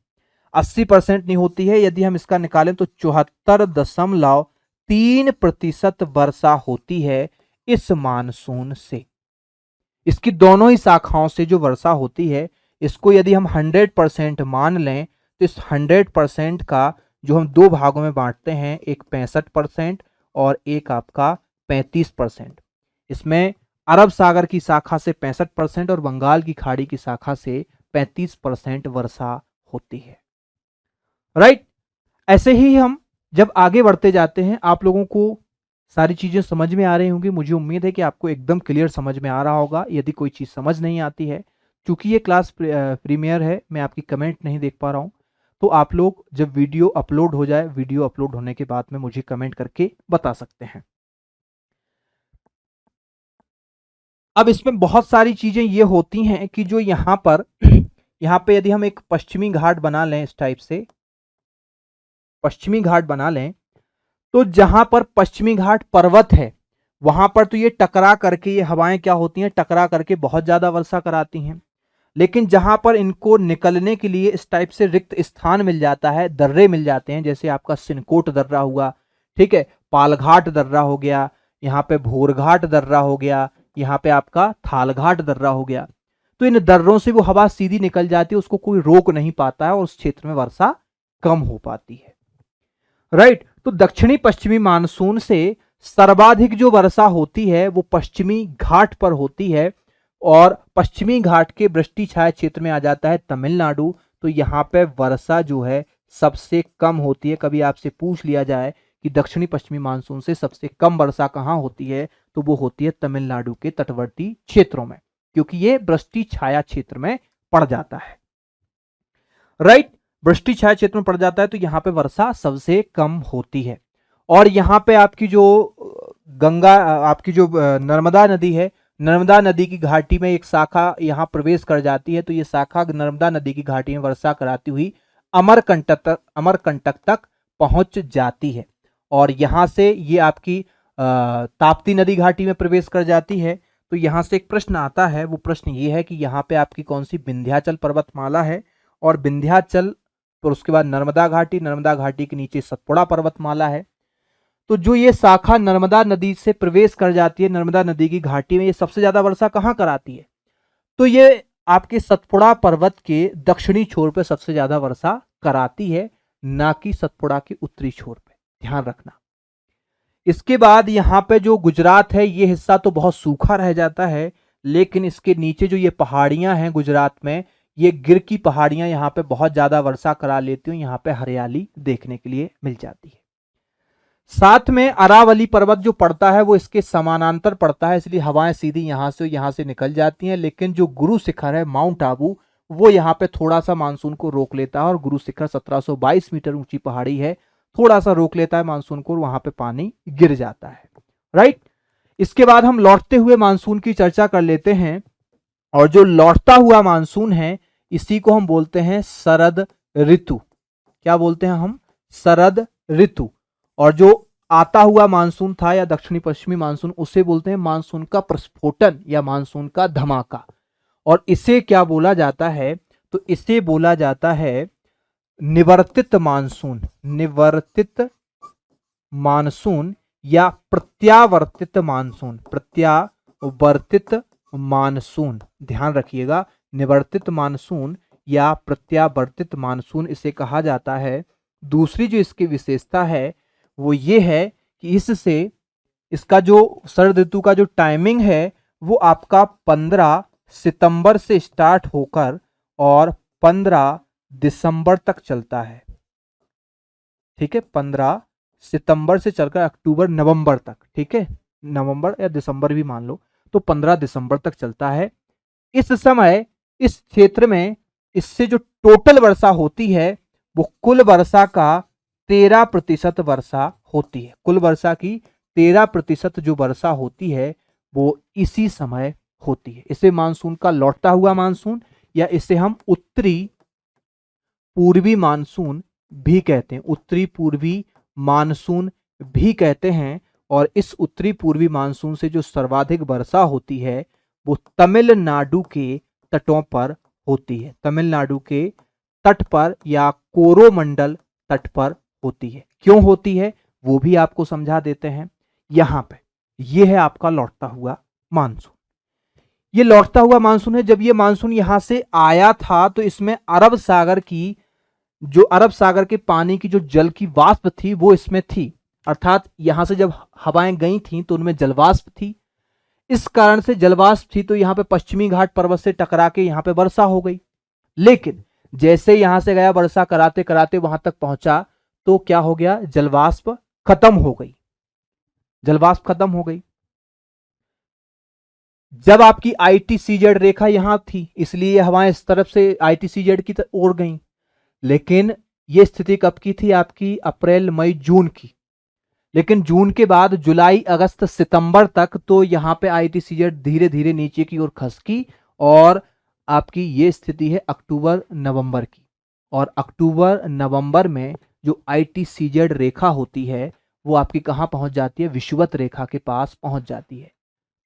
80% नहीं होती है। यदि हम इसका निकालें तो 74.3% वर्षा होती है इस मानसून से। इसकी दोनों ही शाखाओं से जो वर्षा होती है, इसको यदि हम 100% मान लें तो इस 100% का जो हम दो भागों में बांटते हैं, एक 65% और एक आपका 35%। इसमें अरब सागर की शाखा से 65% और बंगाल की खाड़ी की शाखा से 35% वर्षा होती है। राइट। ऐसे ही हम जब आगे बढ़ते जाते हैं, आप लोगों को सारी चीजें समझ में आ रही होंगी। मुझे उम्मीद है कि आपको एकदम क्लियर समझ में आ रहा होगा। यदि कोई चीज समझ नहीं आती है, क्योंकि ये क्लास प्रीमियर है, मैं आपकी कमेंट नहीं देख पा रहा हूं, तो आप लोग जब वीडियो अपलोड हो जाए, वीडियो अपलोड होने के बाद में मुझे कमेंट करके बता सकते हैं। अब इसमें बहुत सारी चीजें ये होती हैं कि जो यहां पर यदि हम एक पश्चिमी घाट बना लें, इस टाइप से पश्चिमी घाट बना लें, तो जहां पर पश्चिमी घाट पर्वत है वहां पर तो ये टकरा करके, ये हवाएं क्या होती हैं, टकरा करके बहुत ज्यादा वर्षा कराती हैं। लेकिन जहां पर इनको निकलने के लिए इस टाइप से रिक्त स्थान मिल जाता है, दर्रे मिल जाते हैं, जैसे आपका सिनकोट दर्रा हुआ, ठीक है, पालघाट दर्रा हो गया, यहाँ पे भोरघाट दर्रा हो गया, यहाँ पे आपका थालघाट दर्रा हो गया, तो इन दर्रों से वो हवा सीधी निकल जाती है, उसको कोई रोक नहीं पाता है और उस क्षेत्र में वर्षा कम हो पाती है। राइट। तो दक्षिणी पश्चिमी मानसून से सर्वाधिक जो वर्षा होती है वो पश्चिमी घाट पर होती है, और पश्चिमी घाट के वृष्टि छाया क्षेत्र में आ जाता है तमिलनाडु। तो यहाँ पे वर्षा जो है सबसे कम होती है। कभी आपसे पूछ लिया जाए कि दक्षिणी पश्चिमी मानसून से सबसे कम वर्षा कहाँ होती है, तो वो होती है तमिलनाडु के तटवर्ती क्षेत्रों में, क्योंकि ये वृष्टि छाया क्षेत्र में पड़ जाता है। राइट। वृष्टि छाया क्षेत्र में पड़ जाता है तो यहाँ पे वर्षा सबसे कम होती है। और यहाँ पे आपकी जो गंगा, आपकी जो नर्मदा नदी है, नर्मदा नदी की घाटी में एक शाखा यहाँ प्रवेश कर जाती है, तो ये शाखा नर्मदा नदी की घाटी में वर्षा कराती हुई अमरकंटक तक पहुंच जाती है। और यहाँ से ये आपकी ताप्ती नदी घाटी में प्रवेश कर जाती है। तो यहाँ से एक प्रश्न आता है, वो प्रश्न ये है कि यहाँ पे आपकी कौन सी विंध्याचल पर्वतमाला है, और विंध्याचल, तो उसके बाद नर्मदा घाटी, नर्मदा घाटी के नीचे सतपुड़ा पर्वतमाला है। तो जो ये शाखा नर्मदा नदी से प्रवेश कर जाती है नर्मदा नदी की घाटी में, ये सबसे ज्यादा वर्षा कहाँ कराती है, तो ये आपके सतपुड़ा पर्वत के दक्षिणी छोर पे सबसे ज्यादा वर्षा कराती है, ना कि सतपुड़ा के उत्तरी छोर पे, ध्यान रखना। इसके बाद यहाँ पे जो गुजरात है, ये हिस्सा तो बहुत सूखा रह जाता है, लेकिन इसके नीचे जो ये पहाड़ियां हैं गुजरात में, ये गिर की पहाड़ियां यहाँ पे बहुत ज्यादा वर्षा करा लेती हूँ, यहाँ पे हरियाली देखने के लिए मिल जाती है। साथ में अरावली पर्वत जो पड़ता है वो इसके समानांतर पड़ता है, इसलिए हवाएं सीधी यहाँ से निकल जाती हैं। लेकिन जो गुरु शिखर है माउंट आबू, वो यहाँ पे थोड़ा सा मानसून को रोक लेता है, और गुरु शिखर 1722 मीटर ऊंची पहाड़ी है, थोड़ा सा रोक लेता है मानसून को, वहां पे पानी गिर जाता है। राइट। इसके बाद हम लौटते हुए मानसून की चर्चा कर लेते हैं, और जो लौटता हुआ मानसून है इसी को हम बोलते हैं शरद ऋतु। क्या बोलते हैं हम? शरद ऋतु। और जो आता हुआ मानसून था या दक्षिणी पश्चिमी मानसून, उसे बोलते हैं मानसून का प्रस्फोटन या मानसून का धमाका। और इसे क्या बोला जाता है, तो इसे बोला जाता है निवर्तित मानसून। निवर्तित मानसून या प्रत्यावर्तित मानसून, प्रत्यावर्तित मानसून, ध्यान रखिएगा, निवर्तित मानसून या प्रत्यावर्तित मानसून इसे कहा जाता है। दूसरी जो इसकी विशेषता है वो ये है कि इससे इसका जो शरद ऋतु का जो टाइमिंग है वो आपका 15 सितंबर से स्टार्ट होकर और 15 दिसंबर तक चलता है। ठीक है, 15 सितंबर से चलकर अक्टूबर नवंबर तक, ठीक है, नवंबर या दिसंबर भी मान लो, तो 15 दिसंबर तक चलता है। इस समय इस क्षेत्र में इससे जो टोटल वर्षा होती है वो कुल वर्षा का 13% वर्षा होती है। कुल वर्षा की 13% जो वर्षा होती है वो इसी समय होती है। इसे मानसून का लौटता हुआ मानसून या इसे हम उत्तरी पूर्वी मानसून भी कहते हैं, उत्तरी पूर्वी मानसून भी कहते हैं। और इस उत्तरी पूर्वी मानसून से जो सर्वाधिक वर्षा होती है वो तमिलनाडु के तटों पर होती है, तमिलनाडु के तट पर या कोरोमंडल तट पर होती है। क्यों होती है वो भी आपको समझा देते हैं। यहां पे ये है आपका लौटता हुआ मानसून। ये लौटता हुआ मानसून है। जब ये मानसून यहां से आया था तो इसमें अरब सागर की जो अरब सागर के पानी की जो जल की वाष्प थी वो इसमें थी, अर्थात यहां से जब हवाएं गई थी तो उनमें जलवाष्प थी। इस कारण से जलवाष्प थी तो यहां पे पश्चिमी घाट पर्वत से टकरा के यहां पे वर्षा हो गई। लेकिन जैसे यहां से गया वर्षा कराते कराते वहां तक पहुंचा तो क्या हो गया, जलवाष्प खत्म हो गई, जलवाष्प खत्म हो गई। जब आपकी ITCZ रेखा यहां थी इसलिए हवाएं इस तरफ से ITCZ की ओर गई। लेकिन यह स्थिति कब की थी आपकी, अप्रैल मई जून की। लेकिन जून के बाद जुलाई अगस्त सितंबर तक तो यहां पे ITCZ धीरे धीरे नीचे की ओर खसकी और आपकी ये स्थिति है अक्टूबर नवंबर की। और अक्टूबर नवंबर में जो ITCZ रेखा होती है वो आपकी कहां पहुंच जाती है, विषुवत रेखा के पास पहुंच जाती है।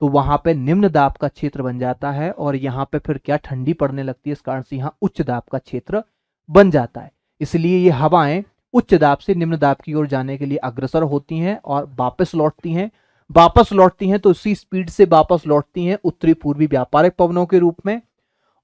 तो वहां पे निम्न दाब का क्षेत्र बन जाता है और यहाँ पे फिर क्या ठंडी पड़ने लगती है, इस कारण से यहाँ उच्च दाब का क्षेत्र बन जाता है। इसलिए ये हवाएं उच्च दाब से निम्न दाब की ओर जाने के लिए अग्रसर होती हैं और वापस लौटती हैं। वापस लौटती हैं तो उसी स्पीड से वापस लौटती हैं उत्तरी पूर्वी व्यापारिक पवनों के रूप में।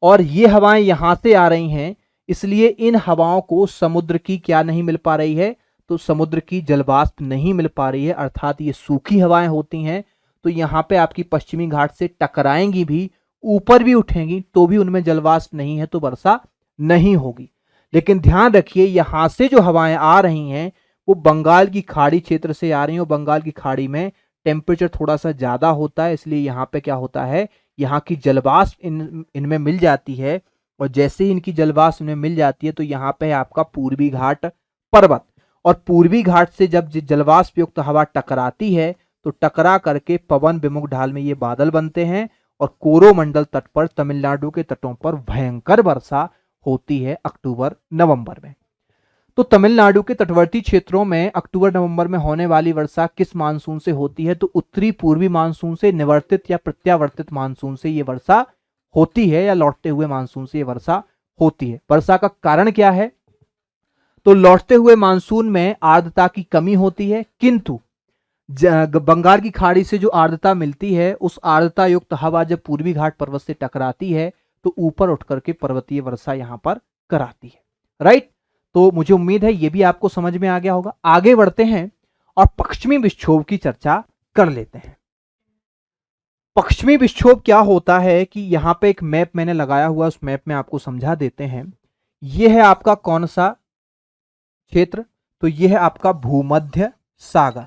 और ये हवाएं यहां से आ रही हैं, इसलिए इन हवाओं को समुद्र की क्या नहीं मिल पा रही है, तो समुद्र की जलवाष्प नहीं मिल पा रही है, अर्थात ये सूखी हवाएं होती हैं। तो यहाँ पे आपकी पश्चिमी घाट से टकराएंगी भी, ऊपर भी उठेंगी तो भी उनमें जलवाष्प नहीं है तो वर्षा नहीं होगी। लेकिन ध्यान रखिए यहां से जो हवाएं आ रही हैं वो बंगाल की खाड़ी क्षेत्र से आ रही हैं और बंगाल की खाड़ी में टेम्परेचर थोड़ा सा ज्यादा होता है, इसलिए यहाँ पे क्या होता है, यहाँ की जलवाष्प इनमें मिल जाती है। और जैसे ही इनकी जलवाष्प इनमें मिल जाती है तो यहाँ पे आपका पूर्वी घाट पर्वत, और पूर्वी घाट से जब जलवाष्प युक्त हवा टकराती है तो टकरा करके पवन विमुख ढाल में ये बादल बनते हैं और कोरोमंडल तट पर तमिलनाडु के तटों पर भयंकर वर्षा होती है अक्टूबर नवंबर में। तो तमिलनाडु के तटवर्ती क्षेत्रों में अक्टूबर नवंबर में होने वाली वर्षा किस मानसून से होती है, तो उत्तरी पूर्वी मानसून से, निवर्तित या प्रत्यावर्तित मानसून से ये वर्षा होती है या लौटते हुए मानसून से ये वर्षा होती है। वर्षा का कारण क्या है, तो लौटते हुए मानसून में आर्द्रता की कमी होती है, किंतु बंगाल की खाड़ी से जो आर्द्रता मिलती है उस आर्द्रता युक्त हवा जब पूर्वी घाट पर्वत से टकराती है तो ऊपर उठ करके पर्वतीय वर्षा यहां पर कराती है। राइट, तो मुझे उम्मीद है ये भी आपको समझ में आ गया होगा। आगे बढ़ते हैं और पश्चिमी विक्षोभ की चर्चा कर लेते हैं। पश्चिमी विक्षोभ क्या होता है कि यहां पे एक मैप मैंने लगाया हुआ, उस मैप में आपको समझा देते हैं। यह है आपका कौन सा क्षेत्र, तो यह है आपका भूमध्य सागर।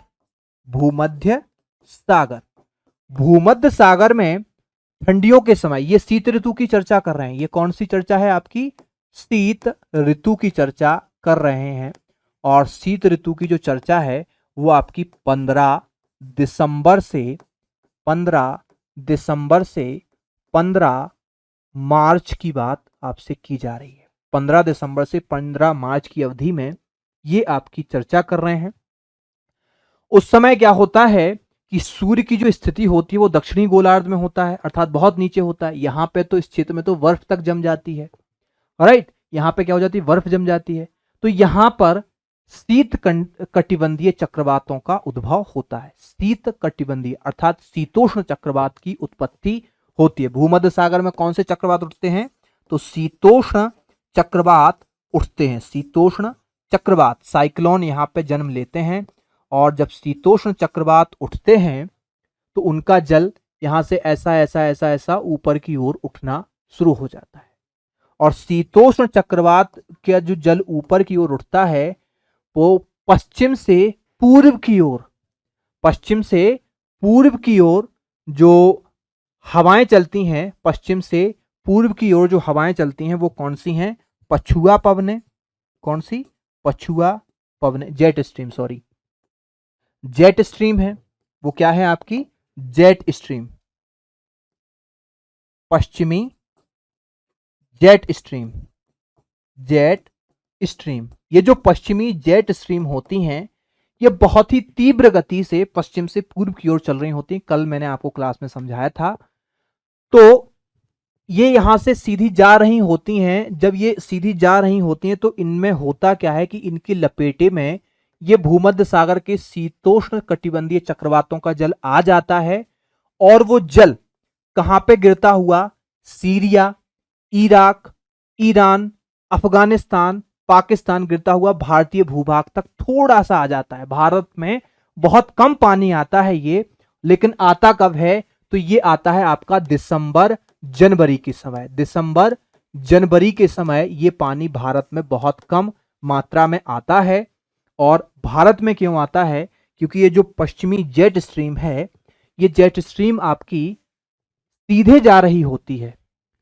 भूमध्य सागर, भूमध्य सागर में ठंडियों के समय, ये शीत ऋतु की चर्चा कर रहे हैं। ये कौन सी चर्चा है आपकी, शीत ऋतु की चर्चा कर रहे हैं। और शीत ऋतु की जो चर्चा है वो आपकी 15 दिसंबर से 15 मार्च की बात आपसे की जा रही है। 15 दिसंबर से 15 मार्च की अवधि में ये आपकी चर्चा कर रहे हैं। उस समय क्या होता है कि सूर्य की जो स्थिति होती है वो दक्षिणी गोलार्ध में होता है, अर्थात बहुत नीचे होता है। यहां पे तो इस क्षेत्र में तो बर्फ तक जम जाती है। राइट, यहां पे क्या हो जाती है, बर्फ जम जाती है। तो यहां पर शीत कटिबंधीय चक्रवातों का उद्भव होता है। शीत कटिबंधीय अर्थात शीतोष्ण चक्रवात की उत्पत्ति होती है। भूमध्य सागर में कौन से चक्रवात उठते हैं? तो शीतोष्ण चक्रवात उठते हैं। शीतोष्ण चक्रवात, साइक्लोन यहाँ पे जन्म लेते हैं, और जब शीतोष्ण चक्रवात उठते हैं तो उनका जल यहां से ऐसा ऐसा ऐसा ऐसा ऊपर की ओर उठना शुरू हो जाता है। और शीतोष्ण चक्रवात का जो जल ऊपर की ओर उठता है वो पश्चिम से पूर्व की ओर, पश्चिम से पूर्व की ओर जो हवाएं चलती हैं, पश्चिम से पूर्व की ओर जो हवाएं चलती हैं वो कौन सी हैं? पछुआ पवने। कौन सी? पछुआ पवने, jet stream, sorry, jet stream है। वो क्या है आपकी? जेट स्ट्रीम, पश्चिमी जेट स्ट्रीम, जेट स्ट्रीम। ये जो पश्चिमी जेट स्ट्रीम होती हैं ये बहुत ही तीव्र गति से पश्चिम से पूर्व की ओर चल रही होती हैं। कल मैंने आपको क्लास में समझाया था। तो ये यहां से सीधी जा रही होती हैं। जब ये सीधी जा रही होती हैं तो इनमें होता क्या है कि इनकी लपेटे में ये भूमध्य सागर के शीतोष्ण कटिबंधीय चक्रवातों का जल आ जाता है, और वो जल कहां पे गिरता हुआ? Syria, Iraq, Iran, Afghanistan, Pakistan गिरता हुआ भारतीय भूभाग तक थोड़ा सा आ जाता है। भारत में बहुत कम पानी आता है ये, लेकिन आता कब है? तो ये आता है आपका दिसंबर जनवरी के समय। दिसंबर जनवरी के समय ये पानी भारत में बहुत कम मात्रा में आता है। और भारत में क्यों आता है? क्योंकि ये जो पश्चिमी जेट स्ट्रीम है, ये जेट स्ट्रीम आपकी सीधे जा रही होती है,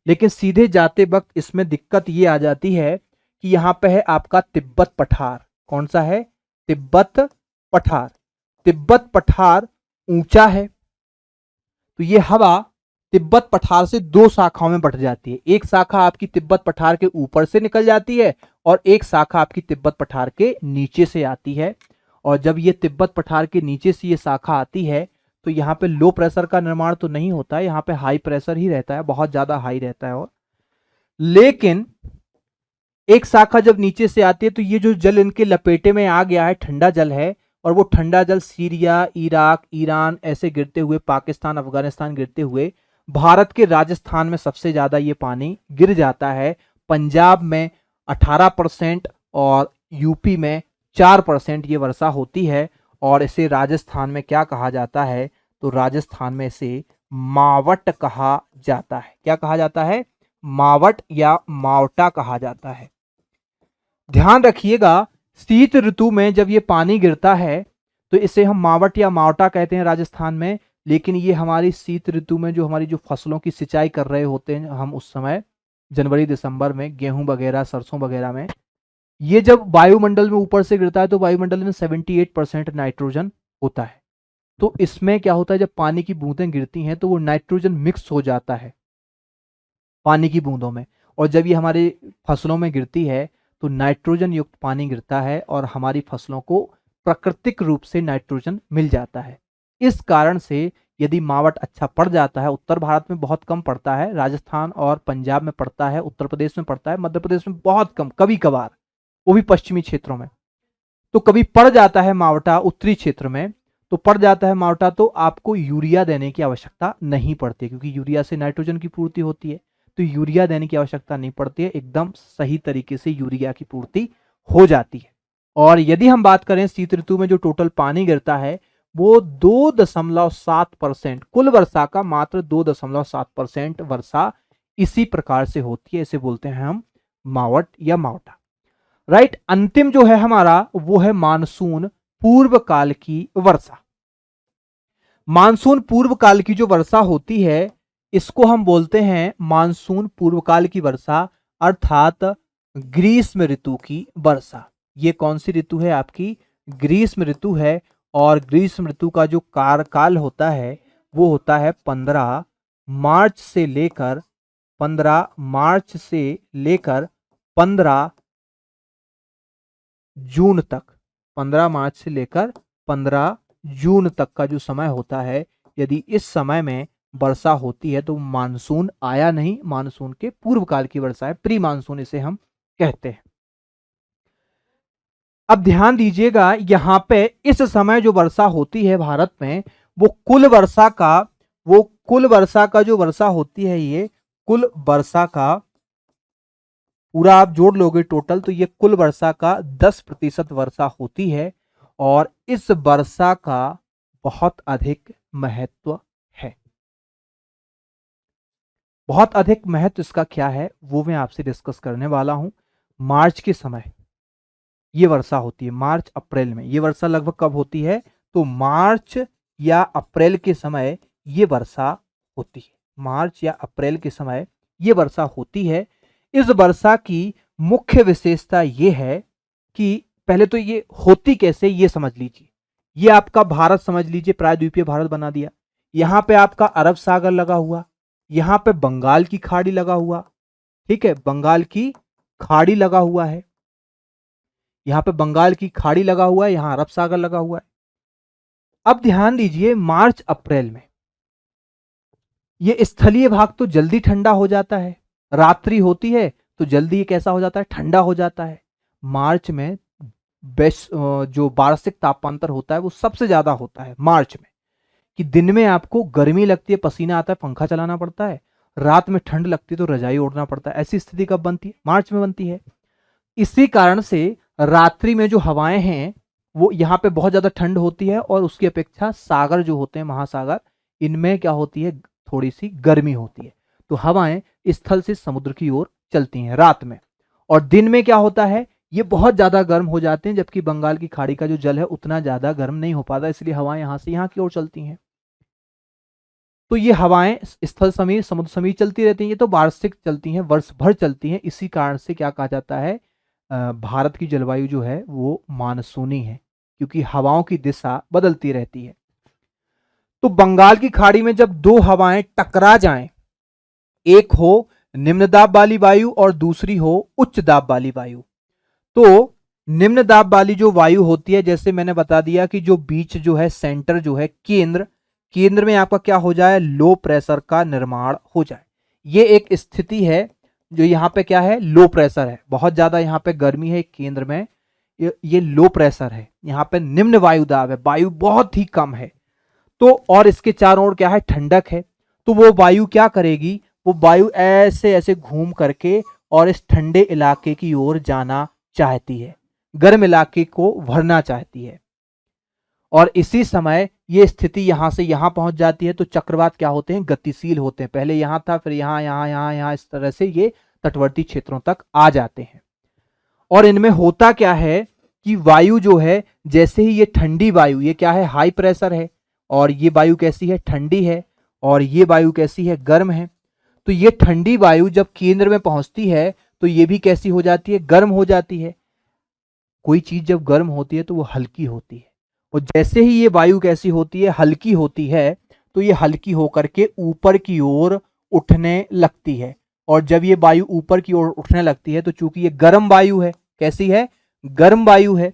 लेकिन सीधे जाते वक्त इसमें दिक्कत ये आ जाती है कि यहां पे है आपका तिब्बत पठार। कौन सा है? तिब्बत पठार। तिब्बत पठार ऊंचा है, तो ये हवा तिब्बत पठार से दो शाखाओं में बढ़ जाती है। एक शाखा आपकी तिब्बत पठार के ऊपर से निकल जाती है, और एक शाखा आपकी तिब्बत पठार के नीचे से आती है। और जब ये तिब्बत पठार के नीचे से ये शाखा आती है तो यहाँ पे लो प्रेशर का निर्माण तो नहीं होता है, यहाँ पे हाई प्रेशर ही रहता है, बहुत ज्यादा हाई रहता है। और लेकिन एक शाखा जब नीचे से आती है तो ये जो जल इनके लपेटे में आ गया है ठंडा जल है, और वो ठंडा जल सीरिया, इराक, ईरान ऐसे गिरते हुए, पाकिस्तान, अफगानिस्तान गिरते हुए भारत के राजस्थान में सबसे ज्यादा ये पानी गिर जाता है। पंजाब में 18% और यूपी में 4% ये वर्षा होती है। और इसे राजस्थान में क्या कहा जाता है? तो राजस्थान में इसे मावट कहा जाता है। क्या कहा जाता है? मावट या मावटा कहा जाता है। ध्यान रखिएगा, शीत ऋतु में जब ये पानी गिरता है तो इसे हम मावट या मावटा कहते हैं राजस्थान में। लेकिन ये हमारी शीत ऋतु में जो हमारी जो फसलों की सिंचाई कर रहे होते हैं हम उस समय, जनवरी दिसंबर में, गेहूं वगैरह, सरसों वगैरह में, ये जब वायुमंडल में ऊपर से गिरता है तो वायुमंडल में 78% नाइट्रोजन होता है। तो इसमें क्या होता है, जब पानी की बूंदें गिरती हैं तो वो नाइट्रोजन मिक्स हो जाता है पानी की बूंदों में, और जब ये हमारे फसलों में गिरती है तो नाइट्रोजन युक्त पानी गिरता है और हमारी फसलों को प्राकृतिक रूप से नाइट्रोजन मिल जाता है। इस कारण से यदि मावट अच्छा पड़ जाता है, उत्तर भारत में बहुत कम पड़ता है, राजस्थान और पंजाब में पड़ता है, उत्तर प्रदेश में पड़ता है, मध्य प्रदेश में बहुत कम, कभी कभार, वो भी पश्चिमी क्षेत्रों में। तो कभी पड़ जाता है मावटा उत्तरी क्षेत्र में, तो पड़ जाता है मावटा तो आपको यूरिया देने की आवश्यकता नहीं पड़ती, क्योंकि यूरिया से नाइट्रोजन की पूर्ति होती है। तो यूरिया देने की आवश्यकता नहीं पड़ती है, एकदम सही तरीके से यूरिया की पूर्ति हो जाती है। और यदि हम बात करें शीत ऋतु में जो टोटल पानी गिरता है वो 2.7%, कुल वर्षा का मात्र 2.7% वर्षा इसी प्रकार से होती है। इसे बोलते हैं हम मावट या मावटा। राइट। अंतिम जो है हमारा वो है मानसून पूर्व काल की वर्षा। मानसून पूर्व काल की जो वर्षा होती है इसको हम बोलते हैं मानसून पूर्व काल की वर्षा, अर्थात ग्रीष्म ऋतु की वर्षा। ये कौन सी ऋतु है आपकी? ग्रीष्म ऋतु है। और ग्रीष्म ऋतु का जो कार्यकाल होता है वो होता है 15 मार्च से लेकर 15 जून तक। 15 मार्च से लेकर 15 जून तक का जो समय होता है, यदि इस समय में वर्षा होती है तो मानसून आया नहीं, मानसून के पूर्व काल की वर्षा है, प्री मानसून इसे हम कहते हैं। अब ध्यान दीजिएगा, यहां पे इस समय जो वर्षा होती है भारत में, वो कुल वर्षा का जो वर्षा होती है, ये कुल वर्षा का पूरा आप जोड़ लोगे टोटल, तो ये कुल वर्षा का 10% वर्षा होती है। और इस वर्षा का बहुत अधिक महत्व है। बहुत अधिक महत्व इसका क्या है वो मैं आपसे डिस्कस करने वाला हूं। मार्च के समय ये वर्षा होती है, मार्च अप्रैल में। ये वर्षा लगभग कब होती है? तो मार्च या अप्रैल के समय ये वर्षा होती है। मार्च या अप्रैल के समय ये वर्षा होती है। इस वर्षा की मुख्य विशेषता ये है कि पहले तो ये होती कैसे ये समझ लीजिए। ये आपका भारत समझ लीजिए, प्रायद्वीपीय भारत बना दिया। यहां पे आपका अरब सागर लगा हुआ, यहां पे बंगाल की खाड़ी लगा हुआ, ठीक है, बंगाल की खाड़ी लगा हुआ है। यहां पे बंगाल की खाड़ी लगा हुआ है, यहां अरब सागर लगा हुआ है। अब ध्यान दीजिए, मार्च अप्रैल में ये स्थलीय भाग तो जल्दी ठंडा हो जाता है, रात्रि होती है तो जल्दी ये कैसा हो जाता है? ठंडा हो जाता है। मार्च में जो वार्षिक तापांतर होता है वो सबसे ज्यादा होता है मार्च में, कि दिन में आपको गर्मी लगती है, पसीना आता है, पंखा चलाना पड़ता है, रात में ठंड लगती है तो रजाई ओढ़ना पड़ता है। ऐसी स्थिति कब बनती है? मार्च में बनती है। इसी कारण से रात्रि में जो हवाएं हैं वो यहाँ पे बहुत ज्यादा ठंड होती है, और उसकी अपेक्षा सागर जो होते हैं, महासागर, इनमें क्या होती है? थोड़ी सी गर्मी होती है। तो हवाएं स्थल से समुद्र की ओर चलती हैं रात में, और दिन में क्या होता है? ये बहुत ज्यादा गर्म हो जाते हैं, जबकि बंगाल की खाड़ी का जो जल है उतना ज्यादा गर्म नहीं हो पाता, इसलिए हवाएं यहां से यहां की ओर चलती हैं। तो ये हवाएं स्थल समीप समुद्र समीप चलती रहती हैं। ये तो वार्षिक चलती हैं, वर्ष भर चलती हैं। इसी कारण से क्या कहा जाता है? भारत की जलवायु जो है वो मानसूनी है, क्योंकि हवाओं की दिशा बदलती रहती है। तो बंगाल की खाड़ी में जब दो हवाएं टकरा जाएं, एक हो निम्न दाब वाली वायु और दूसरी हो उच्च दाब वाली वायु, तो निम्न दाब वाली जो वायु होती है, जैसे मैंने बता दिया कि जो बीच जो है, सेंटर जो है, केंद्र में आपका क्या हो जाए? लो प्रेशर का निर्माण हो जाए। ये एक स्थिति है जो यहाँ पे क्या है? लो प्रेशर है, बहुत ज्यादा यहाँ पे गर्मी है केंद्र में, ये लो प्रेशर है। यहाँ पे निम्न वायु दाब है, वायु बहुत ही कम है। तो और इसके चारों ओर क्या है? ठंडक है। तो वो वायु क्या करेगी? वो वायु ऐसे ऐसे घूम करके और इस ठंडे इलाके की ओर जाना चाहती है, गर्म इलाके को भरना चाहती है। और इसी समय ये स्थिति यहां से यहां पहुंच जाती है। तो चक्रवात क्या होते हैं? गतिशील होते हैं। पहले यहां था, फिर यहां, यहां, यहां, यहां, इस तरह से ये तटवर्ती क्षेत्रों तक आ जाते हैं। और इनमें होता क्या है कि वायु जो है, जैसे ही ये ठंडी वायु, ये क्या है? हाई प्रेशर है, और ये वायु कैसी है? ठंडी है। और ये वायु कैसी है? गर्म है। तो ये ठंडी वायु जब केंद्र में पहुंचती है तो ये भी कैसी हो जाती है? गर्म हो जाती है। कोई चीज जब गर्म होती है तो वो हल्की होती है, और जैसे ही ये वायु कैसी होती है? हल्की होती है। तो ये हल्की होकर के ऊपर की ओर उठने लगती है। और जब ये वायु ऊपर की ओर उठने लगती है तो चूंकि ये गर्म वायु है, कैसी है? गर्म वायु है।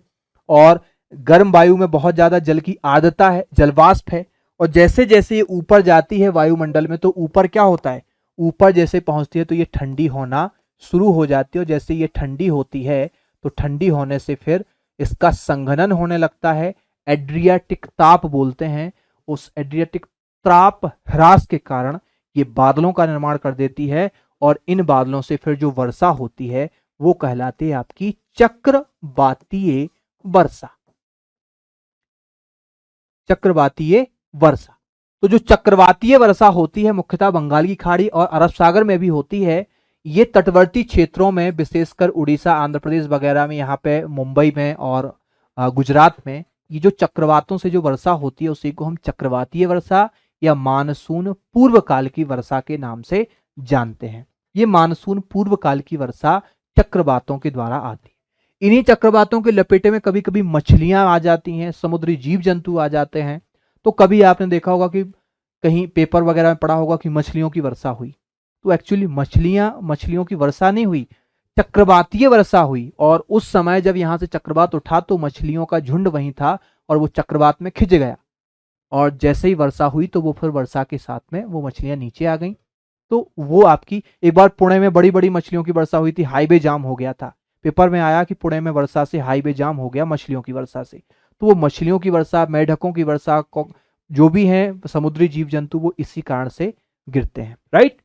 और गर्म वायु में बहुत ज्यादा जल की आर्द्रता है, जलवाष्प है। और जैसे जैसे ये ऊपर जाती है वायुमंडल में, तो ऊपर क्या होता है? ऊपर जैसे पहुंचती है तो ये ठंडी होना शुरू हो जाती है। और जैसे ये ठंडी होती है तो ठंडी होने से फिर इसका संघनन होने लगता है, एड्रियाटिक ताप बोलते हैं। उस एड्रियाटिक ताप ह्रास के कारण ये बादलों का निर्माण कर देती है, और इन बादलों से फिर जो वर्षा होती है वो कहलाती है आपकी चक्रवातीय वर्षा। चक्रवातीय वर्षा। तो जो चक्रवातीय वर्षा होती है मुख्यतः बंगाल की खाड़ी और अरब सागर में भी होती है। ये तटवर्ती क्षेत्रों में, विशेषकर उड़ीसा, आंध्र प्रदेश वगैरह में, यहाँ पे मुंबई में और गुजरात में, ये जो चक्रवातों से जो वर्षा होती है उसी को हम चक्रवातीय वर्षा या मानसून पूर्व काल की वर्षा के नाम से जानते हैं। ये मानसून पूर्व काल की वर्षा चक्रवातों के द्वारा आती है। इन्हीं चक्रवातों के लपेटे में कभी कभी मछलियां आ जाती हैं, समुद्री जीव जंतु आ जाते हैं। तो कभी आपने देखा होगा कि कहीं पेपर वगैरह में पढ़ा होगा कि मछलियों की वर्षा हुई, तो एक्चुअली मछलियों की वर्षा नहीं हुई, चक्रवातीय वर्षा हुई। और उस समय जब यहां से चक्रवात उठा तो मछलियों का झुंड वहीं था और वो चक्रवात में खिंच गया, और जैसे ही वर्षा हुई तो वो फिर वर्षा के साथ में वो मछलियां नीचे आ गईं। तो वो आपकी, एक बार पुणे में बड़ी बड़ी मछलियों की वर्षा हुई थी, हाईवे जाम हो गया था। पेपर में आया कि पुणे में वर्षा से हाईवे जाम हो गया मछलियों की वर्षा से, तो वो मछलियों की वर्षा, मेढकों की वर्षा, जो भी हैं समुद्री जीव जंतु, वो इसी कारण से गिरते हैं। राइट,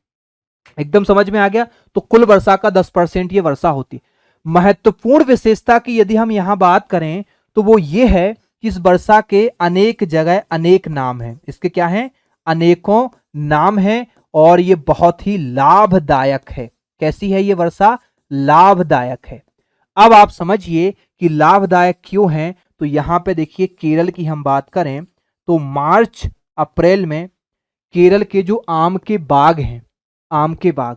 एकदम समझ में आ गया। तो कुल वर्षा का 10% ये वर्षा होती है। महत्वपूर्ण विशेषता की यदि हम यहां बात करें तो वो ये है कि इस वर्षा के अनेक जगह अनेक नाम हैं। इसके क्या हैं? अनेकों नाम हैं, और ये बहुत ही लाभदायक है। कैसी है ये वर्षा? लाभदायक है। अब आप समझिए कि लाभदायक क्यों है। तो यहां पे देखिए, केरल की हम बात करें तो मार्च अप्रैल में केरल के जो आम के बाग हैं, आम के बाग,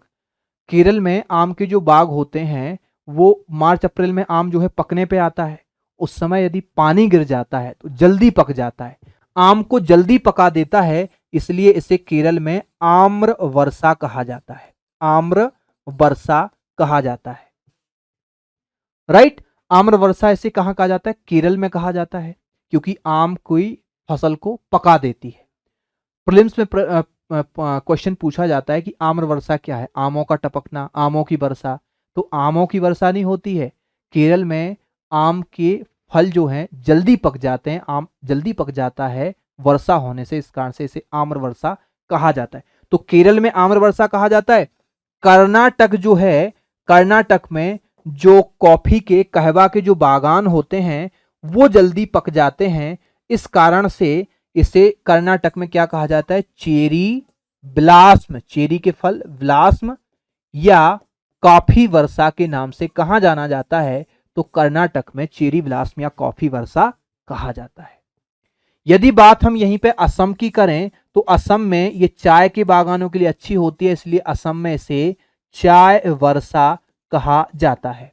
केरल में आम के जो बाग होते हैं, वो मार्च अप्रैल में आम जो है पकने पे आता है। उस समय यदि पानी गिर जाता है तो जल्दी पक जाता है, आम को जल्दी पका देता है, इसलिए इसे केरल में आम्र वर्षा कहा जाता है। आम्र वर्षा कहा जाता है। राइट, आम्र वर्षा इसे कहां कहा जाता है? केरल में कहा जाता है, क्योंकि आम कोई फसल को पका देती है। प्रीलिम्स में क्वेश्चन पूछा जाता है कि आम्र वर्षा क्या है? आमों का टपकना, आमों की वर्षा। तो आमों की वर्षा नहीं होती है, केरल में आम के फल जो हैं जल्दी पक जाते हैं, आम जल्दी पक जाता है वर्षा होने से, इस कारण से इसे आम्र वर्षा कहा जाता है। तो केरल में आम्र वर्षा कहा जाता है। कर्नाटक जो है, कर्नाटक में जो कॉफी के, कहवा के जो बागान होते हैं वो जल्दी पक जाते हैं, इस कारण से इसे कर्नाटक में क्या कहा जाता है? चेरी ब्लास्म, चेरी के फल ब्लास्म या कॉफी वर्षा के नाम से कहा जाना जाता है। तो कर्नाटक में चेरी ब्लास्म या कॉफी वर्षा कहा जाता है। यदि बात हम यहीं पे असम की करें तो असम में ये चाय के बागानों के लिए अच्छी होती है, इसलिए असम में इसे चाय वर्षा कहा जाता है।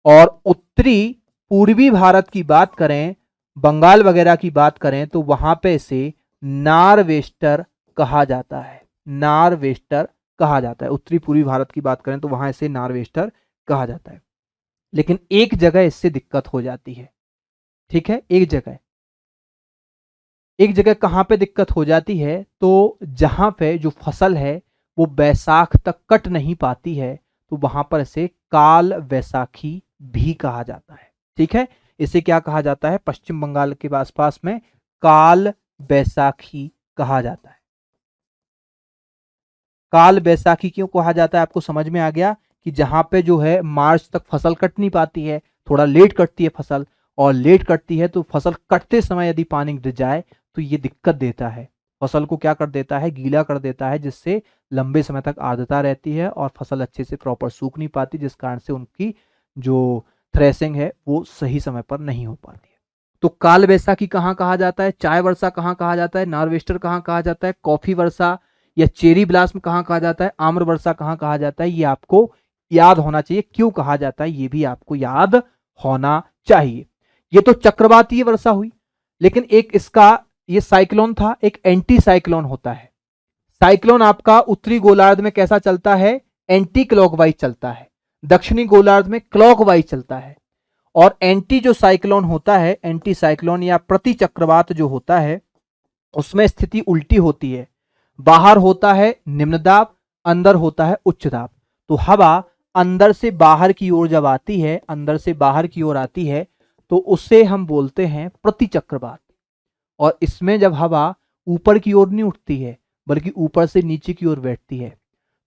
और उत्तरी पूर्वी भारत की बात करें, बंगाल वगैरह की बात करें, तो वहां पे इसे नार्वेस्टर कहा जाता है। नार्वेस्टर कहा जाता है। उत्तरी पूर्वी भारत की बात करें तो वहां इसे नार्वेस्टर कहा जाता है। लेकिन एक जगह इससे दिक्कत हो जाती है। ठीक है, एक जगह कहां पे दिक्कत हो जाती है? तो जहां पे जो फसल है वो बैसाख तक कट नहीं पाती है, तो वहां पर इसे काल वैसाखी भी कहा जाता है। ठीक है, इसे क्या कहा जाता है? पश्चिम बंगाल के आसपास में काल बैसाखी कहा जाता है। काल बैसाखी क्यों कहा जाता है? आपको समझ में आ गया कि जहां पे जो है मार्च तक फसल कट नहीं पाती है, थोड़ा लेट कटती है फसल, और लेट कटती है तो फसल कटते समय यदि पानी गिर जाए तो ये दिक्कत देता है, फसल को क्या कर देता है? गीला कर देता है, जिससे लंबे समय तक आर्द्रता रहती है और फसल अच्छे से प्रॉपर सूख नहीं पाती, जिस कारण से उनकी जो थ्रेसिंग है वो सही समय पर नहीं हो पाती है। तो काल बैसाखी कहाँ कहा जाता है? चाय वर्षा कहाँ कहा जाता है? नार्वेस्टर कहाँ कहा जाता है? कॉफी वर्षा या चेरी ब्लास्म कहाँ कहा जाता है? आम्र वर्षा कहाँ कहा जाता है? ये आपको याद होना चाहिए। क्यों कहा जाता है ये भी आपको याद होना चाहिए। ये तो चक्रवातीय वर्षा हुई, लेकिन एक इसका ये साइक्लोन था, एक एंटी साइक्लोन होता है। साइक्लोन आपका उत्तरी गोलार्ध में कैसा चलता है? एंटी क्लॉकवाइज चलता है, दक्षिणी गोलार्ध में क्लॉकवाइज चलता है। और एंटी जो साइक्लोन होता है, एंटी साइक्लोन या प्रति चक्रवात जो होता है, उसमें स्थिति उल्टी होती है। बाहर होता है निम्न दाब, अंदर होता है उच्च दाब। तो हवा अंदर से बाहर की ओर जब आती है, अंदर से बाहर की ओर आती है, तो उसे हम बोलते हैं प्रति चक्रवात। और इसमें जब हवा ऊपर की ओर नहीं उठती है बल्कि ऊपर से नीचे की ओर बैठती है,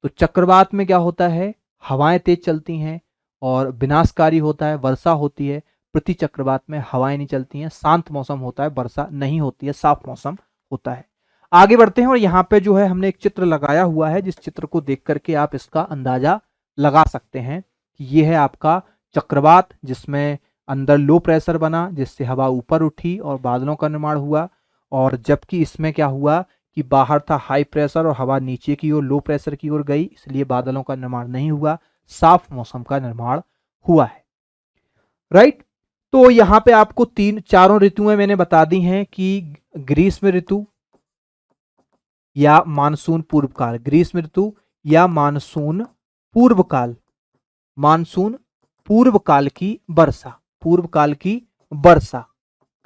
तो चक्रवात में क्या होता है? हवाएं तेज चलती हैं और विनाशकारी होता है, वर्षा होती है। प्रति चक्रवात में हवाएं नहीं चलती हैं, शांत मौसम होता है, वर्षा नहीं होती है, साफ मौसम होता है। आगे बढ़ते हैं, और यहाँ पे जो है हमने एक चित्र लगाया हुआ है, जिस चित्र को देख करके आप इसका अंदाजा लगा सकते हैं कि ये है आपका चक्रवात, जिसमें अंदर लो प्रेशर बना, जिससे हवा ऊपर उठी और बादलों का निर्माण हुआ। और जबकि इसमें क्या हुआ कि बाहर था हाई प्रेशर और हवा नीचे की ओर लो प्रेशर की ओर गई, इसलिए बादलों का निर्माण नहीं हुआ, साफ मौसम का निर्माण हुआ है। राइट, तो यहां पे आपको चारों ऋतुएं मैंने बता दी हैं कि ग्रीष्म ऋतु या मानसून पूर्व काल, ग्रीष्म ऋतु या मानसून पूर्व काल, मानसून पूर्व काल की वर्षा, पूर्व काल की वर्षा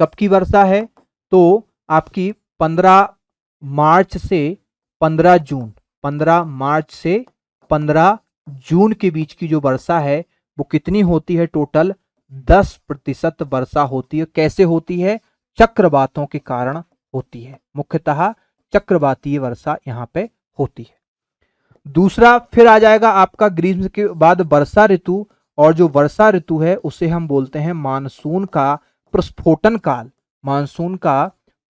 कब की वर्षा है? तो आपकी 15 मार्च से 15 जून, 15 मार्च से 15 जून के बीच की जो वर्षा है वो कितनी होती है? टोटल 10% वर्षा होती है। कैसे होती है? चक्रवातों के कारण होती है, मुख्यतः चक्रवातीय वर्षा यहाँ पे होती है। दूसरा फिर आ जाएगा आपका ग्रीष्म के बाद वर्षा ऋतु, और जो वर्षा ऋतु है उसे हम बोलते हैं मानसून का प्रस्फोटन काल। मानसून का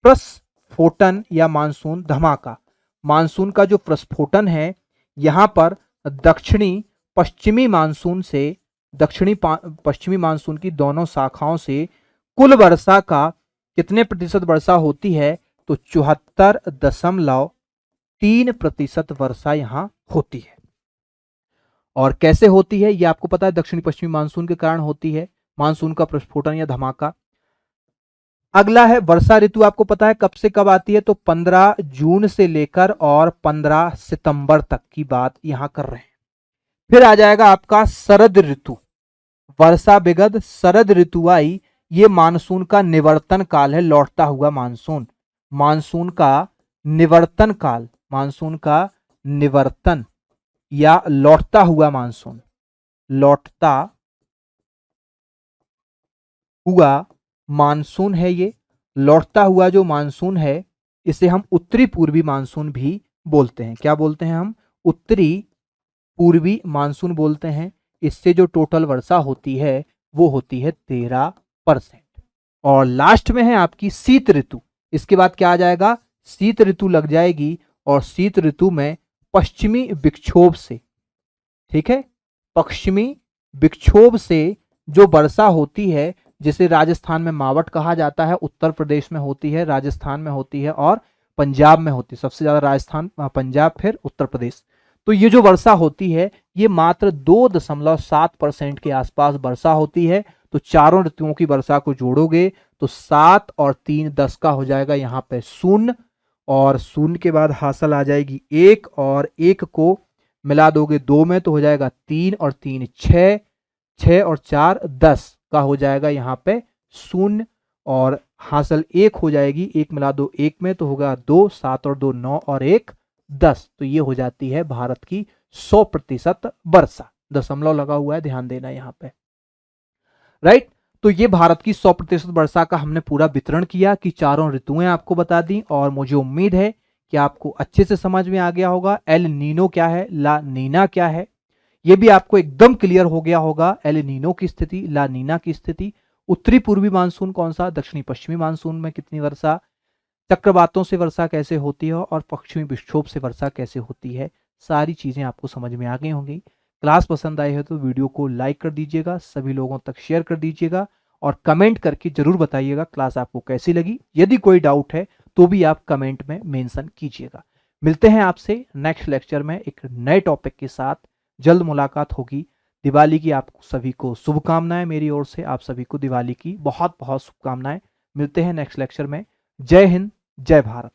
प्रस्फोटन या मानसून धमाका। मानसून का जो प्रस्फोटन है, यहां पर दक्षिणी पश्चिमी मानसून से, दक्षिणी पश्चिमी मानसून की दोनों शाखाओं से कुल वर्षा का कितने प्रतिशत वर्षा होती है? तो 74.3% वर्षा यहां होती है। और कैसे होती है ये आपको पता है, दक्षिणी पश्चिमी मानसून के कारण होती है, मानसून का प्रस्फोटन या धमाका। अगला है वर्षा ऋतु। आपको पता है कब से कब आती है? तो 15 जून से लेकर और 15 सितंबर तक की बात यहां कर रहे हैं। फिर आ जाएगा आपका शरद ऋतु। वर्षा विगत शरद ऋतु आई, ये मानसून का निवर्तन काल है, लौटता हुआ मानसून। मानसून का निवर्तन काल, मानसून का निवर्तन या लौटता हुआ मानसून, लौटता हुआ मानसून है ये। लौटता हुआ जो मानसून है इसे हम उत्तरी पूर्वी मानसून भी बोलते हैं। क्या बोलते हैं हम? उत्तरी पूर्वी मानसून बोलते हैं। इससे जो टोटल वर्षा होती है वो होती है 13%। और लास्ट में है आपकी शीत ऋतु। इसके बाद क्या आ जाएगा? शीत ऋतु लग जाएगी, और शीत ऋतु में पश्चिमी विक्षोभ से, ठीक है, पश्चिमी विक्षोभ से जो वर्षा होती है, जिसे राजस्थान में मावट कहा जाता है, उत्तर प्रदेश में होती है, राजस्थान में होती है और पंजाब में होती है। सबसे ज्यादा राजस्थान, पंजाब, फिर उत्तर प्रदेश। तो ये जो वर्षा होती है ये मात्र 2.7% के आसपास वर्षा होती है। तो चारों ऋतुओं की वर्षा को जोड़ोगे तो 7 और 3 10 का हो जाएगा यहाँ पे शून्य, और शून्य के बाद हासिल आ जाएगी 1, और 1 को मिला दोगे 2 में तो हो जाएगा 3 और 3 6, 6 और 4 10 का हो जाएगा यहाँ पे शून्य, और हासिल 1 हो जाएगी, 1 मिला दो 1 में तो होगा 2, 7 और 2 9 और 1 10। तो ये हो जाती है भारत की 100% वर्षा। दशमलव लगा हुआ है, ध्यान देना यहाँ पे, राइट। तो ये भारत की 100% वर्षा का हमने पूरा वितरण किया कि चारों ऋतुएं आपको बता दी, और मुझे उम्मीद है कि आपको अच्छे से समझ में आ गया होगा। एल नीनो क्या है, ला नीना क्या है, ये भी आपको एकदम क्लियर हो गया होगा। एल नीनो की स्थिति, ला नीना की स्थिति, उत्तरी पूर्वी मानसून कौन सा, दक्षिणी पश्चिमी मानसून में कितनी वर्षा, चक्रवातों से वर्षा कैसे होती है, और पश्चिमी विक्षोभ से वर्षा कैसे होती है, सारी चीजें आपको समझ में आ गई होंगी। क्लास पसंद आई है तो वीडियो को लाइक कर दीजिएगा, सभी लोगों तक शेयर कर दीजिएगा, और कमेंट करके जरूर बताइएगा क्लास आपको कैसी लगी। यदि कोई डाउट है तो भी आप कमेंट में मेंशन कीजिएगा। मिलते हैं आपसे नेक्स्ट लेक्चर में एक नए टॉपिक के साथ, जल्द मुलाकात होगी। दिवाली की आप सभी को शुभकामनाएं मेरी ओर से, आप सभी को दिवाली की बहुत बहुत शुभकामनाएं। मिलते हैं नेक्स्ट लेक्चर में। जय हिंद, जय भारत।